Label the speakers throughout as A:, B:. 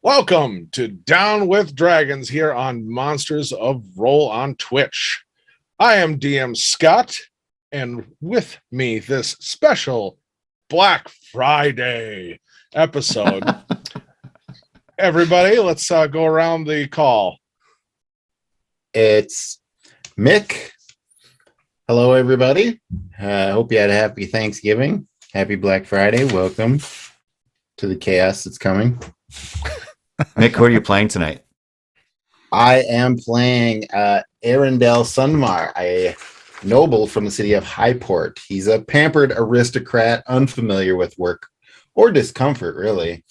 A: Welcome to Down with Dragons here on Monsters of Roll on Twitch. I am DM Scott, and with me this special Black Friday episode. Everybody, let's go around the call.
B: It's Mick. Hello, everybody. Hope you had a happy Thanksgiving. Happy Black Friday. Welcome to the chaos that's coming.
C: Mick, who are you playing tonight?
B: I am playing Arendelle Sunmar, a noble from the city of Highport. He's a pampered aristocrat, unfamiliar with work or discomfort, really.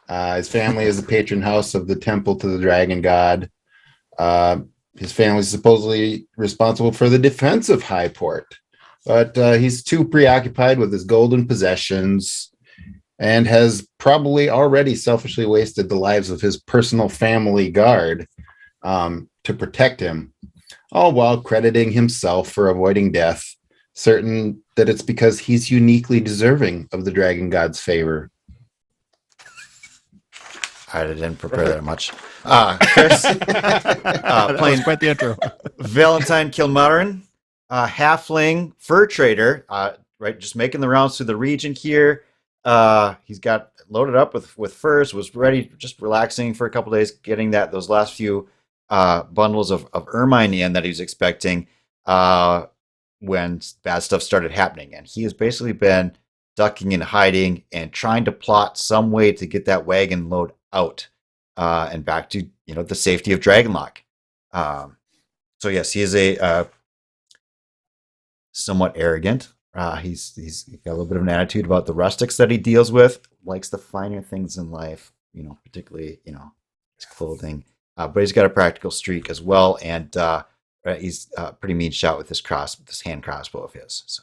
B: His family is the patron house of the temple to the dragon god. His family is supposedly responsible for the defense of Highport, but he's too preoccupied with his golden possessions and has probably already selfishly wasted the lives of his personal family guard to protect him, all while crediting himself for avoiding death, certain that it's because he's uniquely deserving of the dragon god's favor.
C: I didn't prepare that much. Chris, playing
D: quite the intro.
C: Valentine Kilmarin, halfling fur trader, right? Just making the rounds through the region here. He's got loaded up with furs, was ready, just relaxing for a couple days, getting those last few bundles of ermine in that he was expecting when bad stuff started happening. And he has basically been ducking and hiding and trying to plot some way to get that wagon load out and back to the safety of Dragonlock. So yes, he is a somewhat arrogant. He's got a little bit of an attitude about the rustics that he deals with, likes the finer things in life, particularly, his clothing. But he's got a practical streak as well, and he's a pretty mean shot with this hand crossbow of his. So,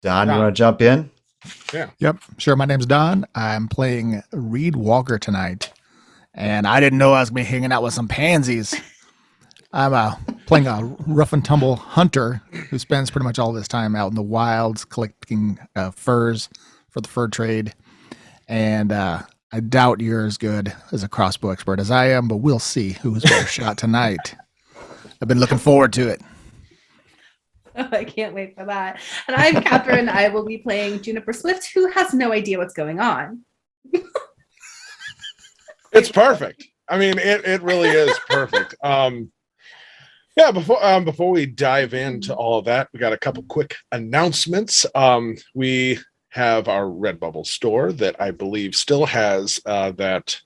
C: Don, you want to jump in?
A: Yeah.
D: Yep, sure. My name's Don. I'm playing Reed Walker tonight, and I didn't know I was going to be hanging out with some pansies. I'm playing a rough and tumble hunter who spends pretty much all of his time out in the wilds collecting furs for the fur trade. And I doubt you're as good as a crossbow expert as I am, but we'll see who's better shot tonight. I've been looking forward to it.
E: Oh, I can't wait for that. And I'm Catherine. I will be playing Juniper Swift, who has no idea what's going on.
A: It's perfect. I mean, it really is perfect. Yeah, before we dive into all of that, we got a couple quick announcements. We have our Redbubble store that I believe still has that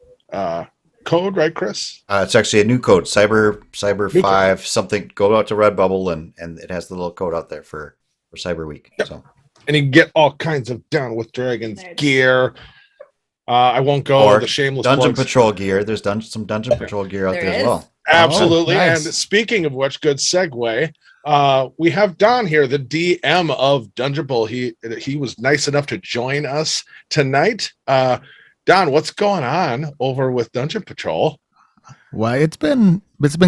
A: code, right, Chris?
C: It's actually a new code, Cyber
A: New
C: 5 code. Something. Go out to Redbubble and it has the little code out there for Cyber Week.
A: Yep.
C: So,
A: and you can get all kinds of Down with Dragons gear. I won't go the shameless
C: Dungeon
A: plugs.
C: Patrol gear. There's some Dungeon Patrol gear out there as well.
A: Absolutely.
D: Oh, nice.
A: And speaking of which, good segue. We have Don here, the DM of Dungeon Patrol. He was nice enough to join us tonight. Don, what's going on over with Dungeon Patrol?
D: Well, it's been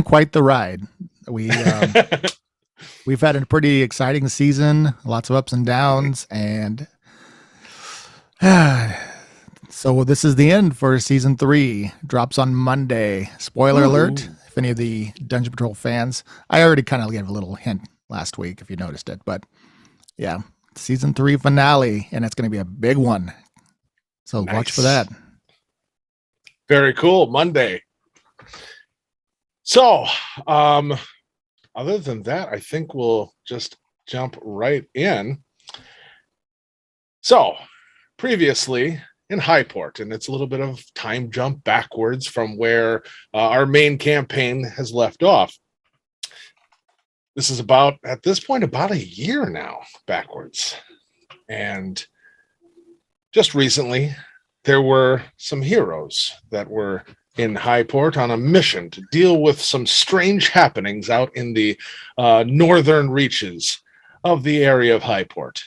D: quite the ride. We've had a pretty exciting season, lots of ups and downs, and so this is the end for season 3. Drops on Monday. Spoiler alert, if any of the Dungeon Patrol fans. I already kind of gave a little hint last week if you noticed it, but yeah, season 3 finale, and it's going to be a big one. So
A: Nice.
D: Watch for that.
A: Very cool. Monday. So, other than that, I think we'll just jump right in. So, previously in Highport, and it's a little bit of time jump backwards from where our main campaign has left off. This is at this point, about a year now backwards. And just recently, there were some heroes that were in Highport on a mission to deal with some strange happenings out in the northern reaches of the area of Highport.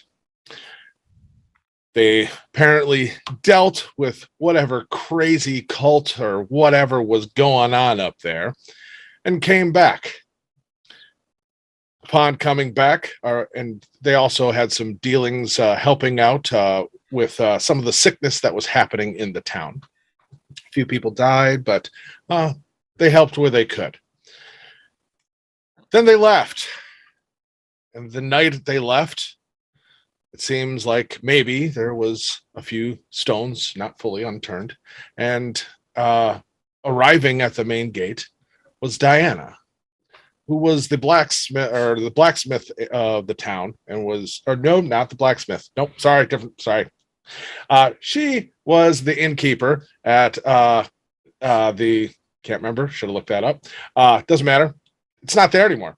A: They apparently dealt with whatever crazy cult or whatever was going on up there and came back. upon coming back, and they also had some dealings helping out with some of the sickness that was happening in the town. A few people died, but they helped where they could. Then they left. And the night they left, it seems like maybe there was a few stones not fully unturned. And arriving at the main gate was Diana, who was the blacksmith of the town, and was, or no, not the blacksmith. Nope, sorry, different. Sorry. She was the innkeeper at the, can't remember, should have looked that up. Doesn't matter. It's not there anymore.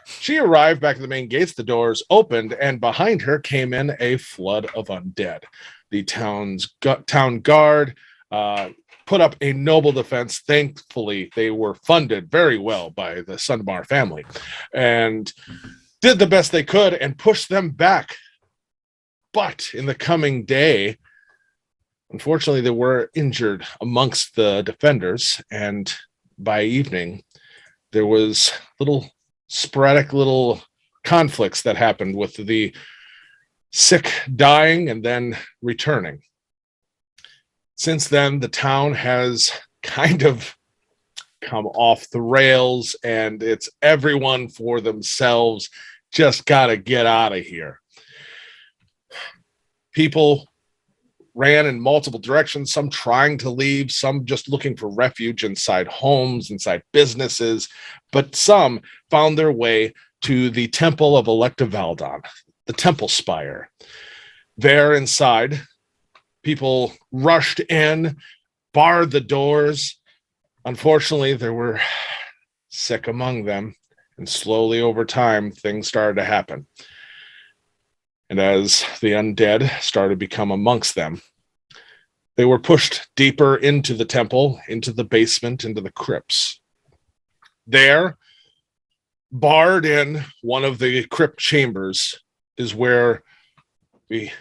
A: She arrived back at the main gates. The doors opened, and behind her came in a flood of undead. The town guard put up a noble defense. Thankfully, they were funded very well by the Sundmar family and did the best they could and pushed them back. But in the coming day, unfortunately, they were injured amongst the defenders, and by evening, there was sporadic little conflicts that happened with the sick dying and then returning. Since then, the town has kind of come off the rails, and it's everyone for themselves. Just got to get out of here. People ran in multiple directions, some trying to leave, some just looking for refuge inside homes, inside businesses, but some found their way to the Temple of Electa Valdon, the Temple Spire. There inside, people rushed in, barred the doors. Unfortunately, there were sick among them, and slowly over time, things started to happen. And as the undead started to become amongst them, they were pushed deeper into the temple, into the basement, into the crypts. There, barred in one of the crypt chambers, is where we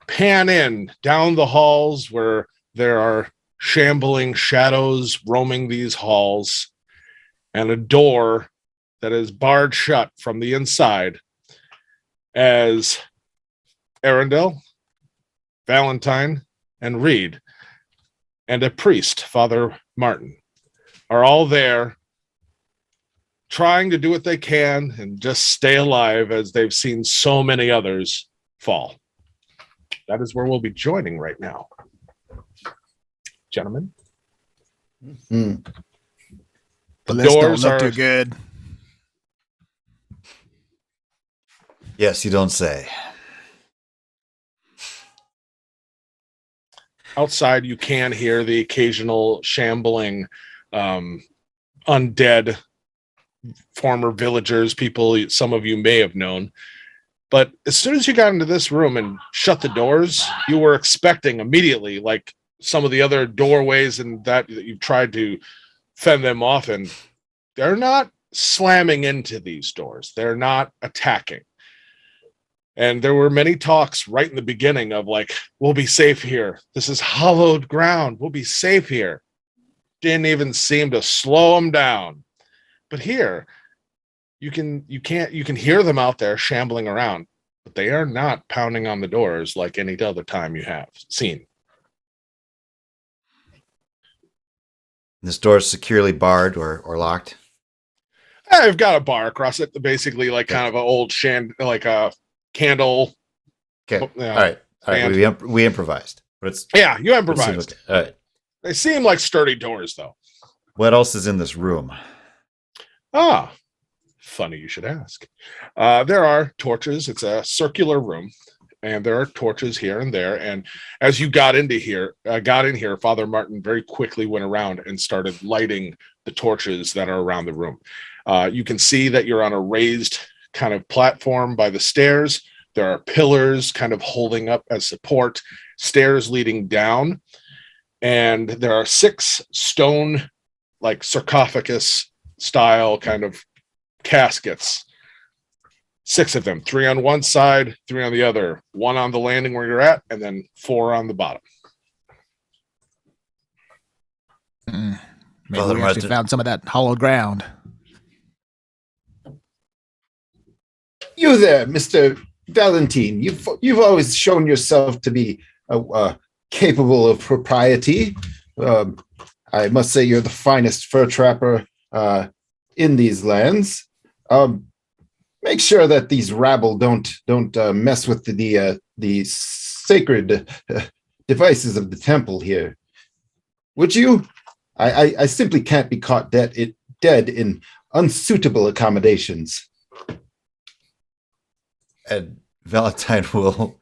A: pan in down the halls where there are shambling shadows roaming these halls, and a door that is barred shut from the inside as Arundel, Valentine, and Reed, and a priest, Father Martin, are all there trying to do what they can and just stay alive as they've seen so many others fall. That is where we'll be joining right now. Gentlemen.
B: Mm.
D: The list don't
A: doors
D: look
A: are
D: too good.
C: Yes, you don't say.
A: outside. You can hear the occasional shambling undead former villagers, people some of you may have known. But as soon as you got into this room and shut the doors, you were expecting immediately, like some of the other doorways and that you've tried to fend them off, and they're not slamming into these doors. They're not attacking. And there were many talks right in the beginning of like, we'll be safe here. This is hallowed ground. We'll be safe here. Didn't even seem to slow them down. But here, you can hear them out there shambling around, but they are not pounding on the doors like any other time you have seen.
C: This door is securely barred or locked.
A: I've got a bar across it, basically like kind of an old like a candle.
C: Okay.
A: You know,
C: All right. We improvised. But it's
A: yeah, you improvised.
C: Okay. All right.
A: They seem like sturdy doors, though.
C: What else is in this room?
A: Ah, funny you should ask. There are torches. It's a circular room, and there are torches here and there. And as you got in here, Father Martin very quickly went around and started lighting the torches that are around the room. You can see that you're on a raised kind of platform by the stairs. There are pillars kind of holding up as support, stairs leading down, and there are 6 stone, like sarcophagus style kind of caskets. 6 of them, 3 on one side, 3 on the other, 1 on the landing where you're at, and then 4 on the bottom.
D: Maybe
C: Father
D: we actually
C: Martin.
D: found some of that hollowed ground.
B: You there, Mr. Valentine. You've always shown yourself to be capable of propriety. I must say you're the finest fur trapper in these lands. Make sure that these rabble don't mess with the sacred devices of the temple here. Would you? I simply can't be caught dead in unsuitable accommodations.
C: And Valentine will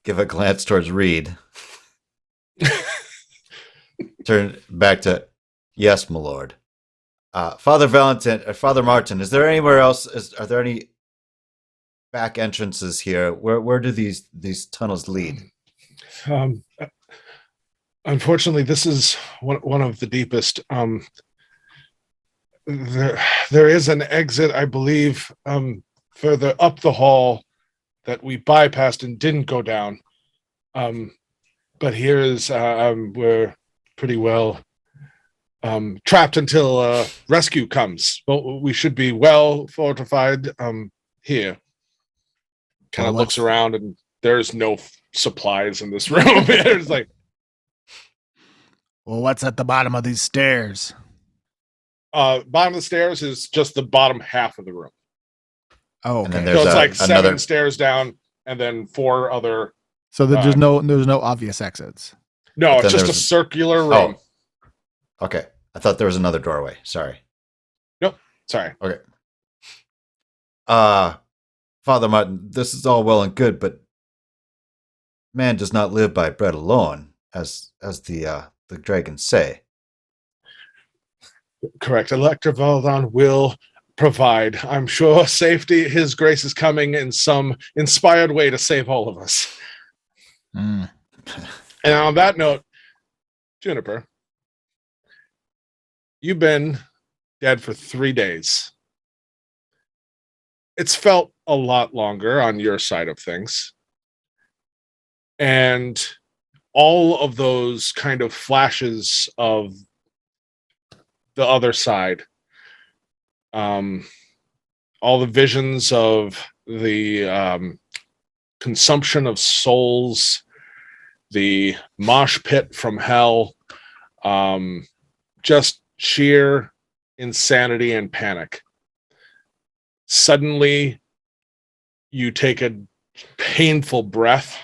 C: give a glance towards Reed. Turn back to, yes, my lord. Father Martin, is there anywhere else? Are there any back entrances here? Where do these tunnels lead?
A: Unfortunately, this is one of the deepest. There is an exit, I believe, further up the hall that we bypassed and didn't go down. But here is we're pretty well trapped until rescue comes. But we should be well fortified here. Kind of looks around, and there's no supplies in this room. There's like,
D: well, what's at the bottom of these stairs?
A: bottom of the stairs is just the bottom half of the room.
D: Oh,
C: And
D: okay.
C: then
A: So
C: there's
A: it's like
C: another.
A: 7 stairs down, and then 4 other.
D: So there's no obvious exits.
A: No,
C: But
A: it's
C: then
A: just a
C: there's-
A: circular room.
C: Oh, okay. I thought there was another doorway. Sorry.
A: Sorry.
C: Father Martin, this is all well and good, but man does not live by bread alone, as the dragons say.
A: Correct. Elector Valdon will provide. I'm sure safety. His grace is coming in some inspired way to save all of us.
D: Mm.
A: And on that note, Juniper, you've been dead for 3 days. It's felt a lot longer on your side of things. And all of those kind of flashes of the other side, all the visions of the consumption of souls, the mosh pit from hell, just sheer insanity and panic. Suddenly, you take a painful breath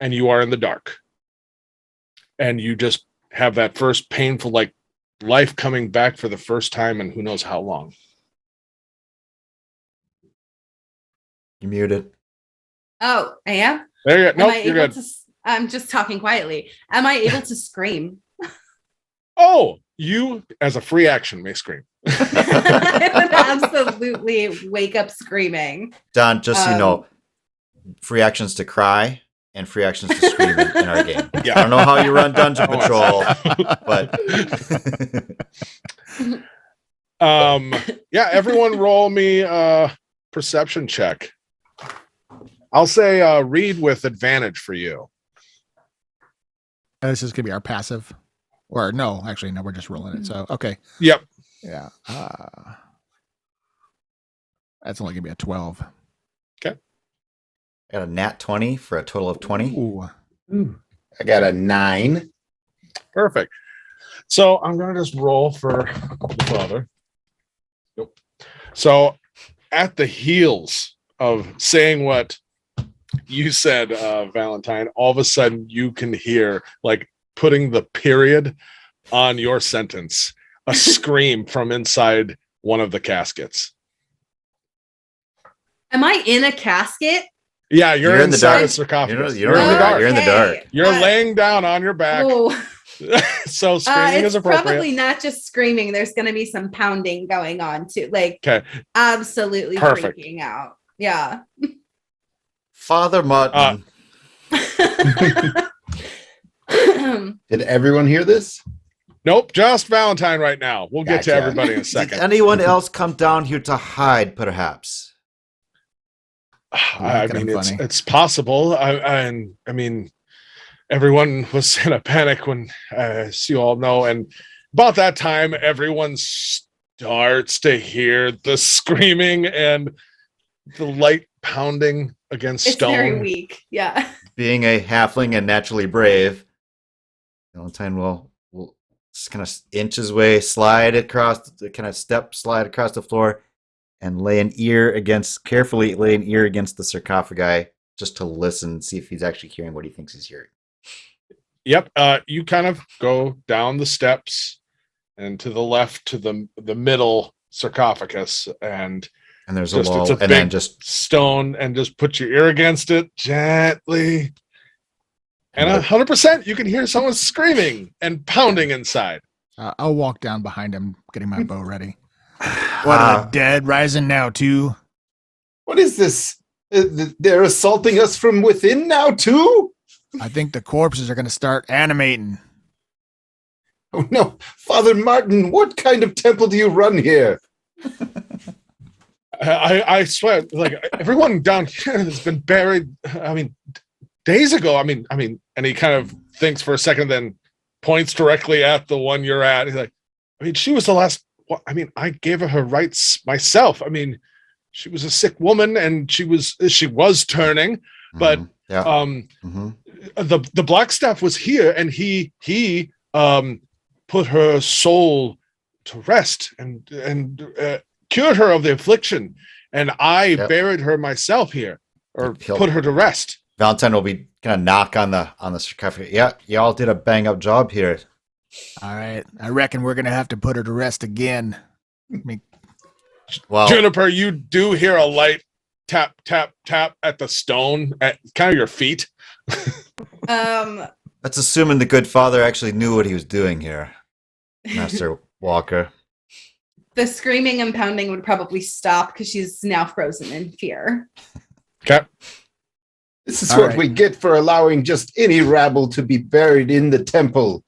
A: and you are in the dark. And you just have that first painful, like, life coming back for the first time and who knows how long.
C: You muted.
E: Oh, I am?
A: There you go.
E: Am
A: Nope,
E: I
A: you're
E: able
A: good.
E: to? I'm just talking quietly. Am I able to scream?
A: Oh, you, as a free action, may scream.
E: I would absolutely wake up screaming.
C: Don, just so you know, free actions to cry and free actions to scream in our game.
A: Yeah.
C: I don't know how you run Dungeon
A: Oh,
C: Patrol, but
A: yeah, everyone roll me a perception check. I'll say read with advantage for you.
D: This is gonna be our passive, or no? Actually, no. We're just rolling it. So okay,
A: Yep.
D: yeah. That's only gonna be a 12.
C: got a nat 20 for a total of 20.
D: Ooh.
B: I got a 9.
A: Perfect. So I'm going to just roll for the father. Nope. So at the heels of saying what you said, Valentine, all of a sudden you can hear, like, putting the period on your sentence, a scream from inside one of the caskets.
E: Am I in a casket?
A: Yeah, you're
C: You're in the
A: inside
C: dark.
A: a sarcophagus.
C: You're
A: You're in the
C: Oh,
A: dark.
C: You're in the dark.
A: You're laying down on your back.
E: Oh,
A: So screaming
E: it's
A: is appropriate.
E: probably not just screaming. There's going to be some pounding going on too. Like,
A: Okay.
E: absolutely
A: Perfect.
E: freaking out. Yeah.
C: Father Martin,
B: Did everyone hear this?
A: Nope, just Valentine right now. We'll get to
B: Gotcha.
A: everybody in a
C: did
A: second.
C: anyone else come down here to hide, perhaps?
A: I
D: Kinda
A: mean,
D: funny.
A: it's possible. I mean, everyone was in a panic when, as you all know, and about that time, everyone starts to hear the screaming and the light pounding against
E: It's
A: stone.
E: very weak. Yeah.
C: Being a halfling and naturally brave, Valentine will just kind of inch his way, slide across, slide across the floor, and carefully lay an ear against the sarcophagi just to listen, see if he's actually hearing what he thinks he's hearing.
A: Yep. You kind of go down the steps and to the left to the middle sarcophagus, and
C: there's
A: just,
C: a wall,
A: it's a
C: and
A: big
C: then just
A: stone, and just put your ear against it gently. And 100%, you can hear someone screaming and pounding inside.
D: I'll walk down behind him, getting my bow ready. What are the dead rising now too?
B: What is this? They're assaulting us from within now too?
D: I think the corpses are going to start animating.
B: Oh no, Father Martin, what kind of temple do you run here?
A: I swear, like everyone down here has been buried. I mean, days ago. I mean, and he kind of thinks for a second, then points directly at the one you're at. He's like, I mean, she was the last. Well, I mean, I gave her rights myself. I mean, she was a sick woman, and she was turning, but the black staff was here, and he put her soul to rest and cured her of the affliction, and I buried her myself here, or put her to rest.
C: Valentine will be gonna knock on the sarcophagus. Yeah, y'all did a bang up job here.
D: All right, I reckon we're gonna have to put her to rest again.
C: Well,
A: Juniper, you do hear a light tap tap tap at the stone at kind of your feet.
C: That's assuming the good father actually knew what he was doing here, Master Walker.
E: The screaming and pounding would probably stop because she's now frozen in fear.
A: Okay.
B: This is what we get for allowing just any rabble to be buried in the temple.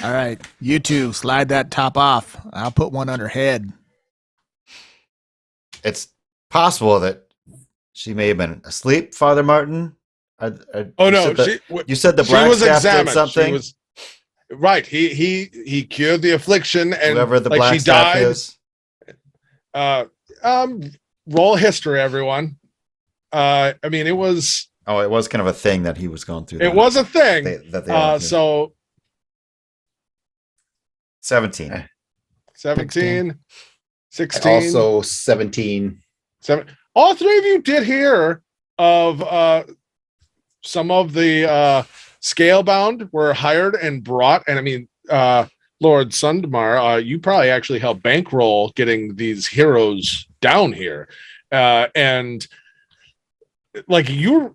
D: All right, you two slide that top off. I'll put one on her head.
C: It's possible that she may have been asleep, Father Martin.
A: Oh no!
C: You said the black staff did something.
A: Right. He cured the affliction, and
C: whoever the
A: like
C: black
A: she
C: staff
A: died.
C: Is.
A: Roll history, everyone. I mean, it was.
C: Oh, it was kind of a thing that he was going through.
A: It was a thing. So
C: 17.
A: 17, 16.
B: Also 17.
A: 7. All three of you did hear of some of the Scalebound were hired and brought. And I mean, Lord Sundmar, you probably actually helped bankroll getting these heroes down here. And like you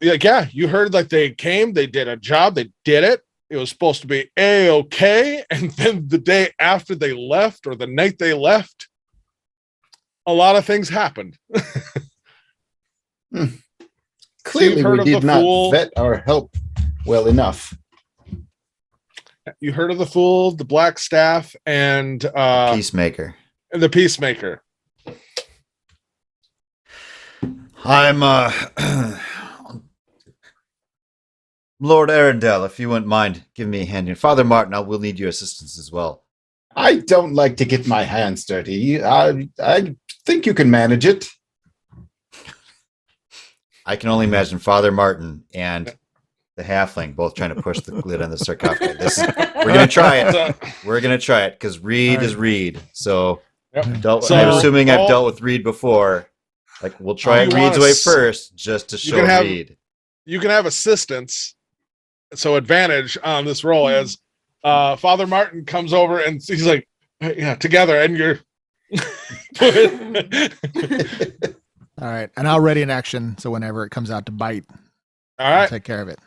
A: heard like they came, they did a job, they did it. It was supposed to be A-okay. And then the day after they left, or the night they left, a lot of things happened.
B: Clearly, we did not vet our help well enough.
C: You heard of the Fool, the Black Staff, and
B: Peacemaker.
C: The Peacemaker.
B: I'm Lord Arundel, if you wouldn't mind giving me a hand here. Father Martin, I will need your assistance as well. I don't like to get my hands dirty. I think you can manage it.
C: I can only imagine Father Martin and the halfling both trying to push the lid on the sarcophagus. We're going to try it. We're going to try it because Reed is Reed. So, I'm assuming I've dealt with Reed before. Like, we'll try it Reed's way first just to show Reed.
A: You can have assistance. So advantage on this roll as Father Martin comes over and he's like, yeah, together. And you're.
D: All right. And I'll ready an action. So whenever it comes out to bite,
A: all right,
D: I'll take care of it.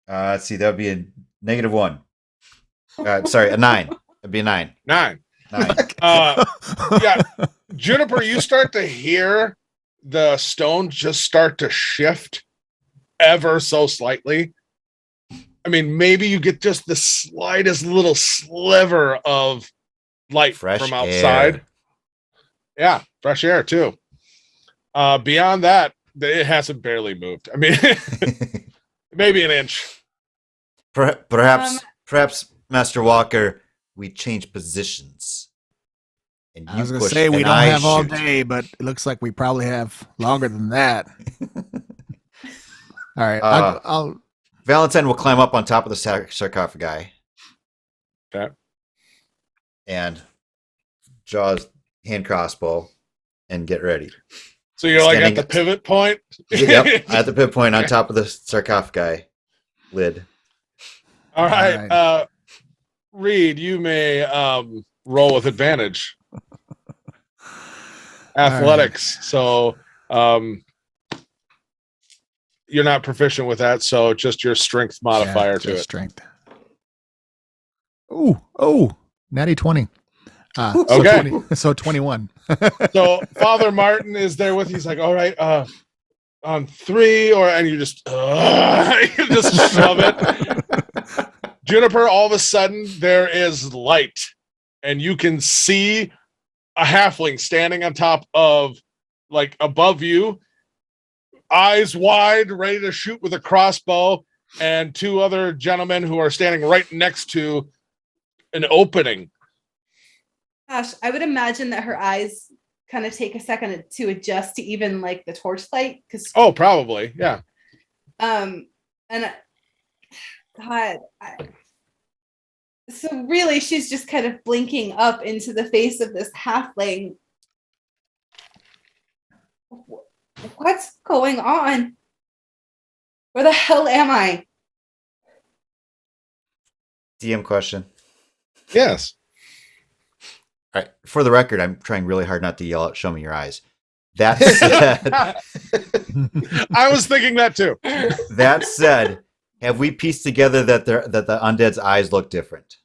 C: Let's see. That would be a -1. Sorry, a 9. That'd be a 9.
A: 9. Yeah. Juniper, you start to hear the stone just start to shift ever so slightly. I mean, maybe you get just the slightest little sliver of light from outside. Yeah, fresh air too. Beyond that, it hasn't barely moved. I mean, maybe an inch.
C: Perhaps, Master Walker, we change positions. And
D: I was going
C: push
D: to say we
C: and
D: don't
C: I
D: have all
C: shoot.
D: day, but it looks like we probably have longer than that. All right. I'll
C: Valentine will climb up on top of the sarcophagi.
A: Okay.
C: And draw his hand crossbow and get ready.
A: So you're like at
C: Standing
A: the
C: up-
A: pivot point?
C: Yep, at the pivot point on top of the sarcophagi lid.
A: All right.
D: right.
A: Reed, you may roll with advantage. Athletics. So you're not proficient with that, so just your strength modifier to it.
D: Strength. Oh, natty 20.
A: Okay.
D: So 21.
A: So Father Martin is there with you. He's like, all right, on 3, and you just shove it. Juniper, all of a sudden there is light, and you can see a halfling standing on top of, like, above you, eyes wide, ready to shoot with a crossbow, and 2 other gentlemen who are standing right next to an opening.
E: Gosh, I would imagine that her eyes kind of take a second to adjust to even like the torchlight, because
A: Oh, probably, yeah.
E: and God, so really she's just kind of blinking up into the face of this halfling. What's going on? Where the hell am I?
C: DM question.
A: Yes.
C: All right. For the record, I'm trying really hard not to yell out, "Show me your eyes." That said,
A: I was thinking that too.
C: that said, have we pieced together that the undead's eyes look different?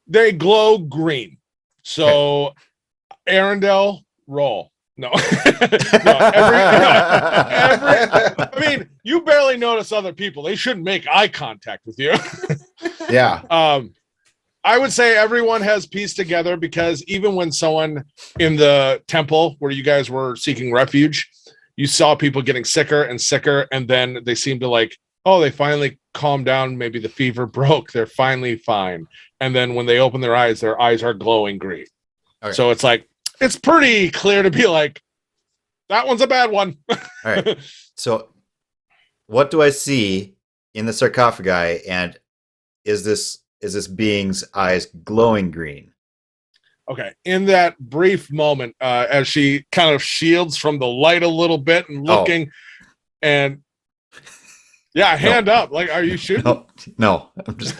A: They glow green. So, Arendelle, roll. No. I mean, you barely notice other people. They shouldn't make eye contact with you.
B: Yeah.
A: I would say everyone has pieced together, because even when someone in the temple where you guys were seeking refuge, you saw people getting sicker and sicker, and then they seemed to like, oh, they finally calmed down. Maybe the fever broke. They're finally fine. And then when they open their eyes are glowing green.
C: Okay.
A: So it's like, it's pretty clear to be like, that one's a bad one.
C: All right. So, what do I see in the sarcophagi, and is this being's eyes glowing green?
A: Okay. In that brief moment, as she kind of shields from the light a little bit and looking, and yeah, hand up. Like, are you shooting?
C: No. I'm just.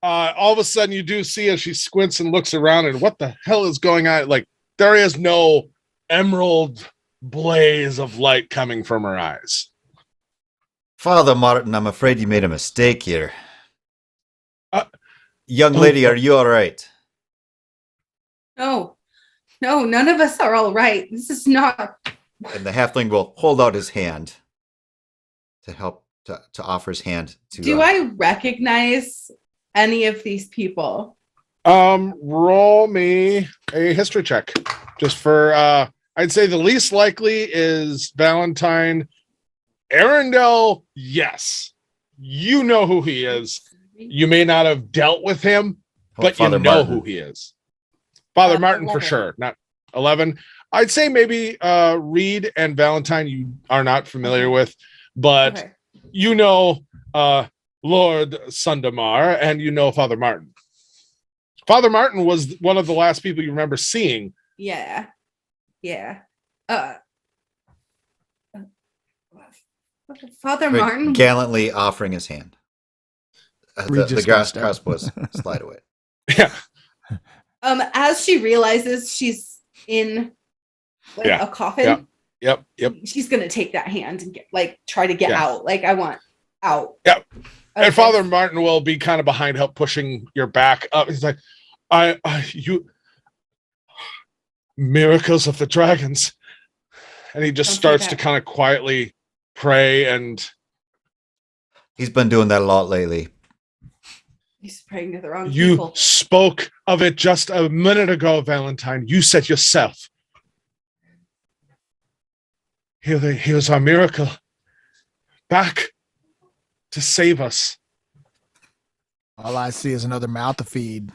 A: All of a sudden, you do see as she squints and looks around, and what the hell is going on? Like, there is no emerald blaze of light coming from her eyes.
C: Father Martin, I'm afraid you made a mistake here. Young lady, are you all right?
E: No, none of us are all right. This is not.
C: And the halfling will hold out his hand to help to offer his hand to.
E: Do I recognize any of these people?
A: Roll me a history check, just for I'd say the least likely is Valentine. Arendelle, yes, you know who he is. You may not have dealt with him, but
C: Father
A: you know
C: Martin.
A: who he is. Father Martin
E: 11.
A: for sure. Not 11. I'd say maybe Reed and Valentine you are not familiar with, but
E: Okay.
A: you know Lord Sundamar, and you know Father Martin. Father Martin was one of the last people you remember seeing.
E: Yeah. Father
C: Very
E: Martin.
C: gallantly offering his hand.
D: Reed
C: The
D: just
C: grass
D: goes down.
C: crossbows slide away.
A: Yeah.
E: As she realizes she's in like
A: Yeah.
E: a coffin,
A: Yep.
E: she's gonna take that hand and try to get
A: Yeah.
E: out. Like, I want out.
A: Yep.
E: Okay.
A: And Father Martin will be kind of behind, help pushing your back up. He's like, you miracles of the dragons. And he just
E: Don't say
A: starts to
E: that.
A: kind of quietly pray, and
C: He's been doing that a lot lately.
E: He's praying to the wrong
A: you
E: people.
A: spoke of it just a minute ago, Valentine. You said yourself. Here's our miracle. Back to save us.
D: All I see is another mouth to feed.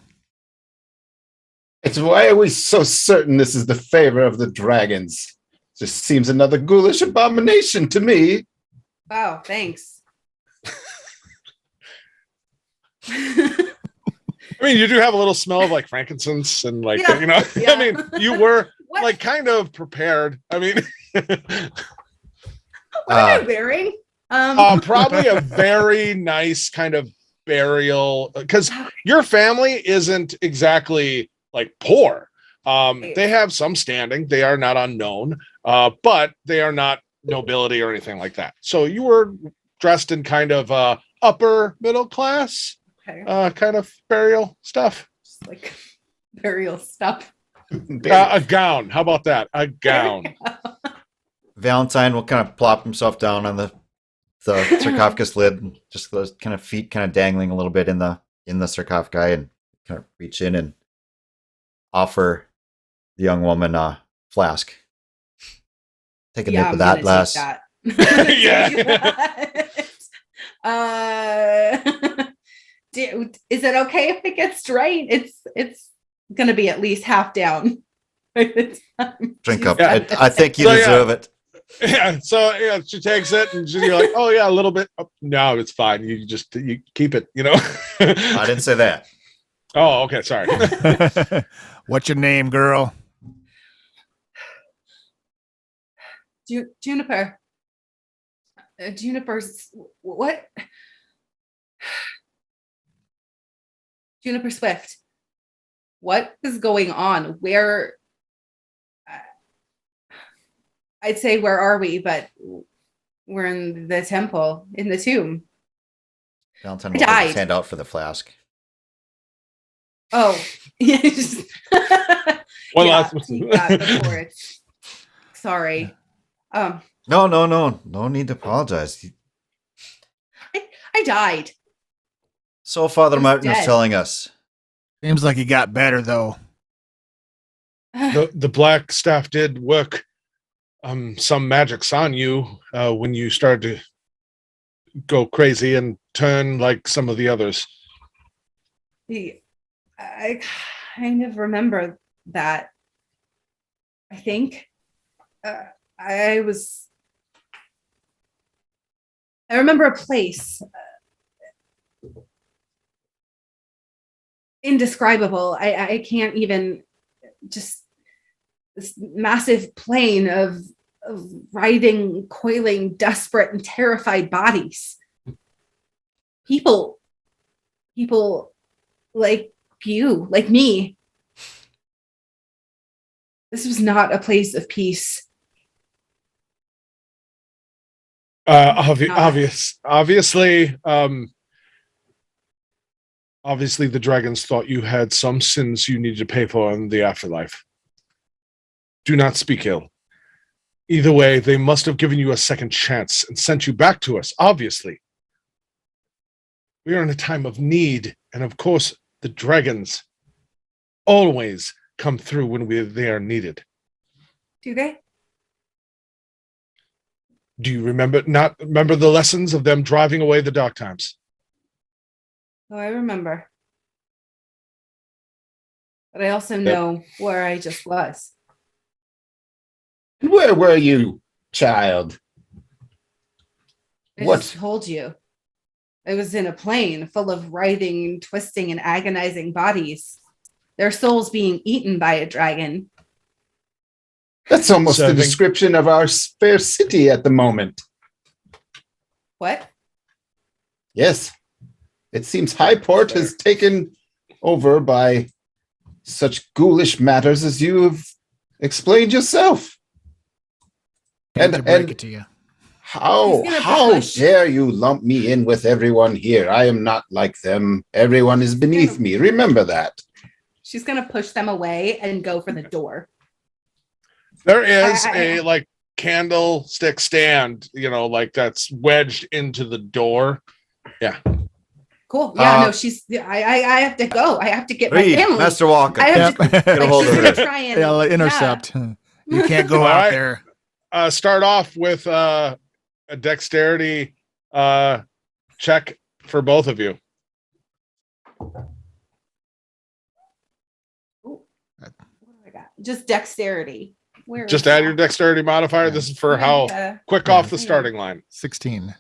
B: It's why are we so certain this is the favor of the dragons? Just seems another ghoulish abomination to me.
E: Wow, thanks.
A: I mean, you do have a little smell of like frankincense and like,
E: Yeah,
A: you know,
E: yeah.
A: I mean, you were
E: What?
A: like kind of prepared. I mean,
E: What am I wearing?
A: probably a very nice kind of burial because your family isn't exactly like poor. They have some standing. They are not unknown, but they are not nobility or anything like that. So you were dressed in kind of upper middle class
E: Okay.
A: kind of burial stuff.
E: Just like burial stuff.
A: A gown. How about that? A gown.
C: Valentine will kind of plop himself down on the sarcophagus lid, and just those kind of feet kind of dangling a little bit in the sarcophagi, and kind of reach in and offer the young woman a flask. Take a nip
E: I'm
C: of that,
E: gonna
C: lass.
E: take that. Dude, is it okay if it gets right? It's gonna be at least half down by the time
C: Drink
E: she's
C: up.
E: done.
C: I think you
A: So, yeah.
C: deserve it.
A: Yeah. So yeah, she takes it and you're like, oh yeah, a little bit. Oh, no, it's fine. You keep it. You know.
C: I didn't say that.
A: Oh, okay. Sorry.
D: What's your name, girl?
E: Juniper. Juniper's what? Juniper Swift. What is going on? Where? I'd say where are we? But we're in the temple, in the tomb.
C: Valentine
E: I
C: will hold his
E: died.
C: hand out for the flask.
E: Oh,
A: One
E: yeah,
A: last.
E: take that before it's. Sorry.
C: No need to apologize.
E: I died.
C: So Father
E: He's
C: Martin is
E: dead.
C: telling us.
D: Seems like he got better though.
A: The black staff did work some magics on you when you started to go crazy and turn like some of the others.
E: I kind of remember that. I think I remember a place indescribable. I can't even, just this massive plain of writhing, coiling, desperate, and terrified bodies. People like you, like me. This was not a place of peace.
A: Obviously, obviously, the dragons thought you had some sins you needed to pay for in the afterlife. Do not speak ill. Either way, they must have given you a second chance and sent you back to us, obviously. We are in a time of need, and of course, the dragons always come through when they are needed.
E: Do they?
A: Do you remember the lessons of them driving away the dark times?
E: Oh, I remember. But I also know where I just was.
B: Where were you, child?
E: I
B: What?
E: just told you. I was in a plane full of writhing, twisting, and agonizing bodies. Their souls being eaten by a dragon.
B: That's almost the
A: Serving-
B: description of our fair city at the moment.
E: What?
B: Yes. It seems Highport has taken over by such ghoulish matters as you have explained yourself.
D: Hate to break
B: And
D: it to you.
B: how
E: He's gonna
B: how
E: push.
B: dare you lump me in with everyone here? I am not like them. Everyone is beneath me. Remember that.
E: She's going to push them away and go for the door.
A: There is
E: I-
A: a like candlestick stand, like that's wedged into the door.
E: Cool. Yeah,
C: Uh,
E: no, I have to go. I have to get my
C: Reed,
E: family.
C: Master Walker.
E: I have to,
C: Get a
E: like,
C: hold
E: she's
C: of
E: gonna
C: her.
E: try and
D: Yeah, intercept. You can't go
A: All
D: out
A: right.
D: there.
A: Start off with a dexterity check for both of you.
E: Ooh, what do I got? Just dexterity. Where
A: Just
E: is
A: add
E: that?
A: your dexterity modifier.
D: Yeah.
A: This is for how quick
D: Yeah.
A: off the starting line.
D: 16.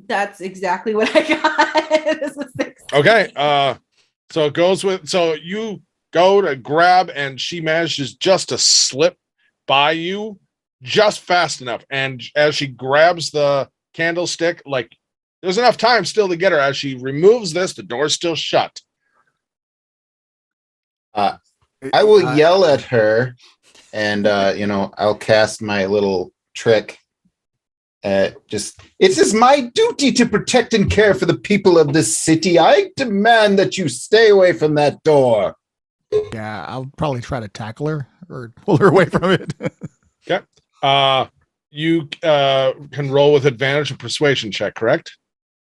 E: That's exactly what I got. This is 16.
A: Okay. So it goes with, so you go to grab and she manages just to slip by you just fast enough. And as she grabs the candlestick, like there's enough time still to get her. As she removes this, the door's still shut.
B: I will yell at her, and I'll cast my little trick. It is my duty to protect and care for the people of this city. I demand that you stay away from that door.
D: Yeah, I'll probably try to tackle her or pull her away from it.
A: Okay. You can roll with advantage of persuasion check, correct?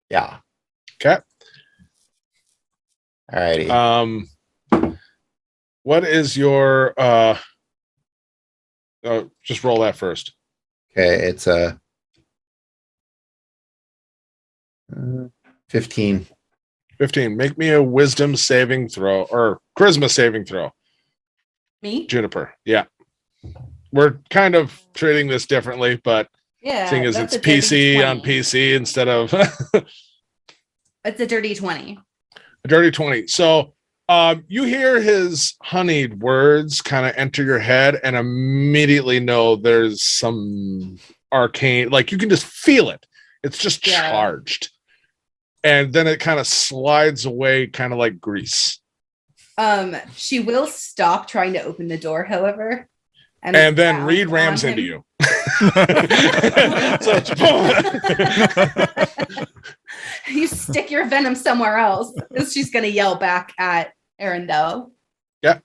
B: Yeah.
A: Okay.
B: Alrighty.
A: What is your just roll that first.
B: Okay, it's a 15.
A: 15. Make me a wisdom saving throw or charisma saving throw.
E: Me?
A: Juniper. Yeah. We're kind of treating this differently, but
E: Yeah.
A: seeing as
E: that's
A: it's
E: a dirty
A: PC
E: 20.
A: on PC instead of
E: It's a dirty 20.
A: a dirty 20. So you hear his honeyed words kind of enter your head and immediately know there's some arcane, like you can just feel it. It's just charged. And then it kind of slides away, kind of like grease.
E: She will stop trying to open the door, however.
A: And then Reed rams into you. So it's boom.
E: You stick your venom somewhere else. She's going to yell back at Arendelle.
A: Yeah.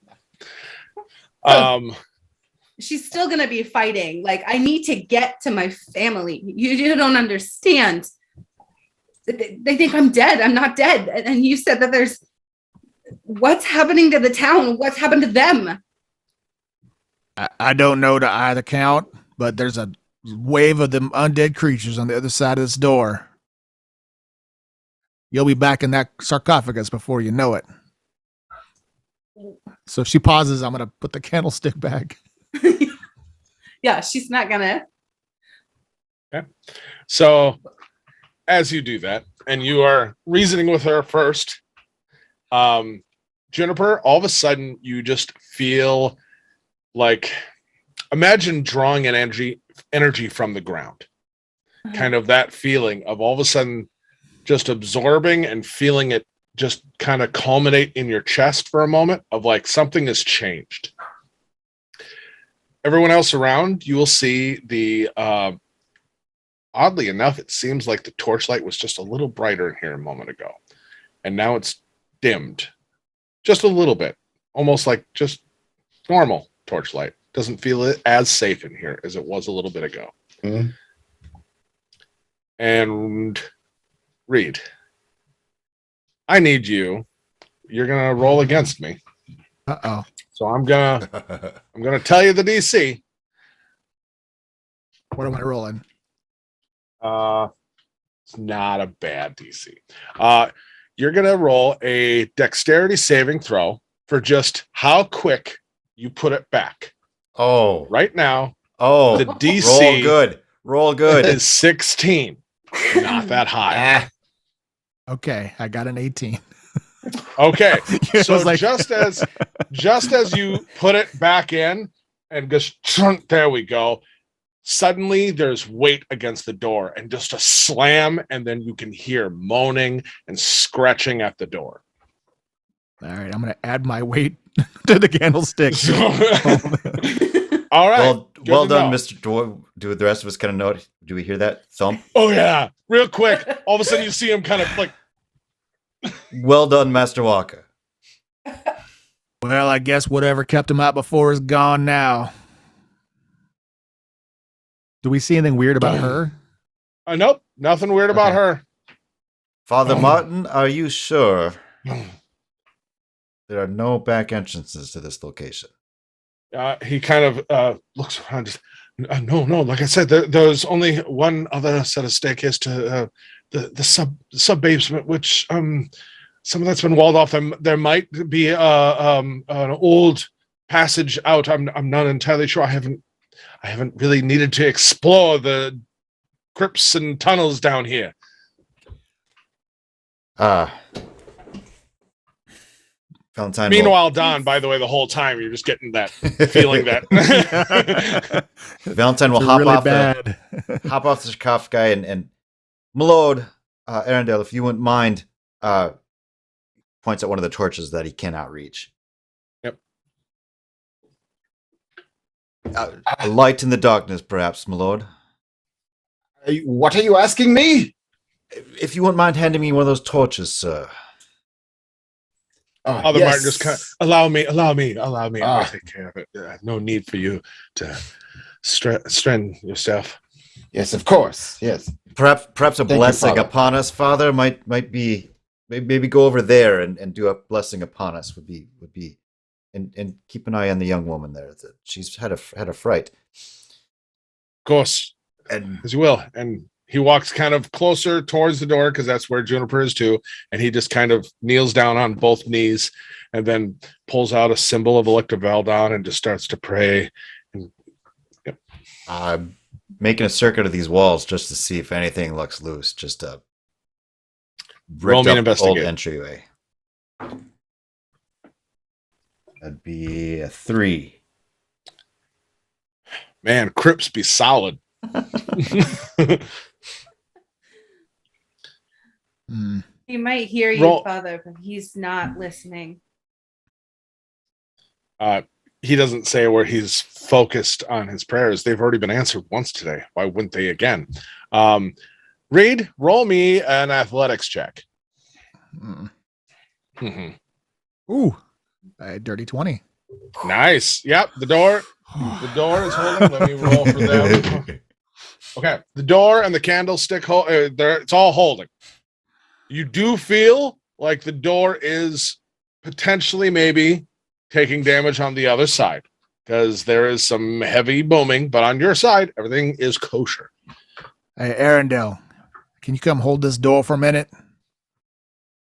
E: She's still going to be fighting. Like, I need to get to my family. You don't understand. They think I'm dead. I'm not dead. And you said that there's what's happening to the town? What's happened to them?
D: I don't know to either count, but there's a wave of them undead creatures on the other side of this door. You'll be back in that sarcophagus before you know it. So if she pauses, I'm going to put the candlestick back.
E: Yeah, she's not going to.
A: Okay. So as you do that, and you are reasoning with her first, Juniper, all of a sudden you just feel like, imagine drawing an energy from the ground. Kind of that feeling of all of a sudden just absorbing and feeling it just kind of culminate in your chest for a moment of like something has changed. Everyone else around, you will see the oddly enough, it seems like the torchlight was just a little brighter in here a moment ago. And now it's dimmed just a little bit, almost like just normal torchlight. Doesn't feel it as safe in here as it was a little bit ago.
B: Mm-hmm.
A: And Reed, I need you. You're gonna roll against me.
D: Uh-oh.
A: So I'm gonna tell you the DC.
D: What am I rolling?
A: It's not a bad DC. You're gonna roll a dexterity saving throw for just how quick you put it back.
C: Oh,
A: Right now,
C: oh,
A: the DC
C: roll good.
A: is 16. Not that high.
D: Okay, I got an 18.
A: Okay,
D: It
A: so
D: was like-
A: just as you put it back in and just there we go. Suddenly there's weight against the door and just a slam, and then you can hear moaning and scratching at the door.
D: All right, I'm going to add my weight to the candlestick.
A: All right.
C: Well
A: to
C: done,
A: know.
C: Mr. Do the rest of us kind of know it? Do we hear that thump?
A: Oh yeah, real quick. All of a sudden you see him kind of like,
C: Well done, Master Walker.
D: Well, I guess whatever kept him out before is gone now. Do we see anything weird about her?
A: nope, nothing weird about
D: Okay.
A: her.
C: Father Martin, are you sure there are no back entrances to this location?
A: He kind of looks around. Just, no. Like I said, there's only one other set of staircase to the sub basement, which some of that's been walled off. There might be an old passage out. I'm not entirely sure. I haven't really needed to explore the crypts and tunnels down here.
C: Valentine.
A: Meanwhile, Don, by the way, the whole time you're just getting that feeling that
C: Valentine will
D: It's
C: hop
D: really
C: off
D: bad.
C: hop off the sarcophagi and Malode, Arendelle, if you wouldn't mind, points at one of the torches that he cannot reach.
A: Yep.
C: A light in the darkness, perhaps, Malode.
B: What are you asking me?
C: If you wouldn't mind handing me one of those torches, sir.
A: Father
B: Yes.
A: Martin just kind of, allow me. I'll
B: Ah.
A: take care of it. No need for you to strain yourself.
B: Yes, of course. Yes.
C: Perhaps a
B: Thank you,
C: blessing
B: Father.
C: upon us, Father, might be maybe go over there and do a blessing upon us would be and keep an eye on the young woman there. She's had a fright.
A: Of course,
C: And
A: as you will. And he walks kind of closer towards the door because that's where Juniper is too. And he just kind of kneels down on both knees and then pulls out a symbol of Elector Valdon and just starts to pray. And
C: making a circuit of these walls just to see if anything looks loose. Just a
A: Roll
C: bricked
A: me an
C: up old
A: investigate.
C: entryway. That'd be a 3.
A: man, Crypts be solid.
D: Mm.
E: He might hear you,
A: Roll-
E: Father, but he's not listening.
A: He doesn't say where he's focused on his prayers. They've already been answered once today. Why wouldn't they again? Reed, roll me an athletics check.
D: Mm.
A: Mhm.
D: Ooh, a dirty 20.
A: Nice. Yep, the door is holding. Let me roll for them. Okay, the door and the candlestick, it's all holding. You do feel like the door is potentially maybe taking damage on the other side because there is some heavy booming, but on your side, everything is kosher.
D: Hey, Arendelle, can you come hold this door for a minute?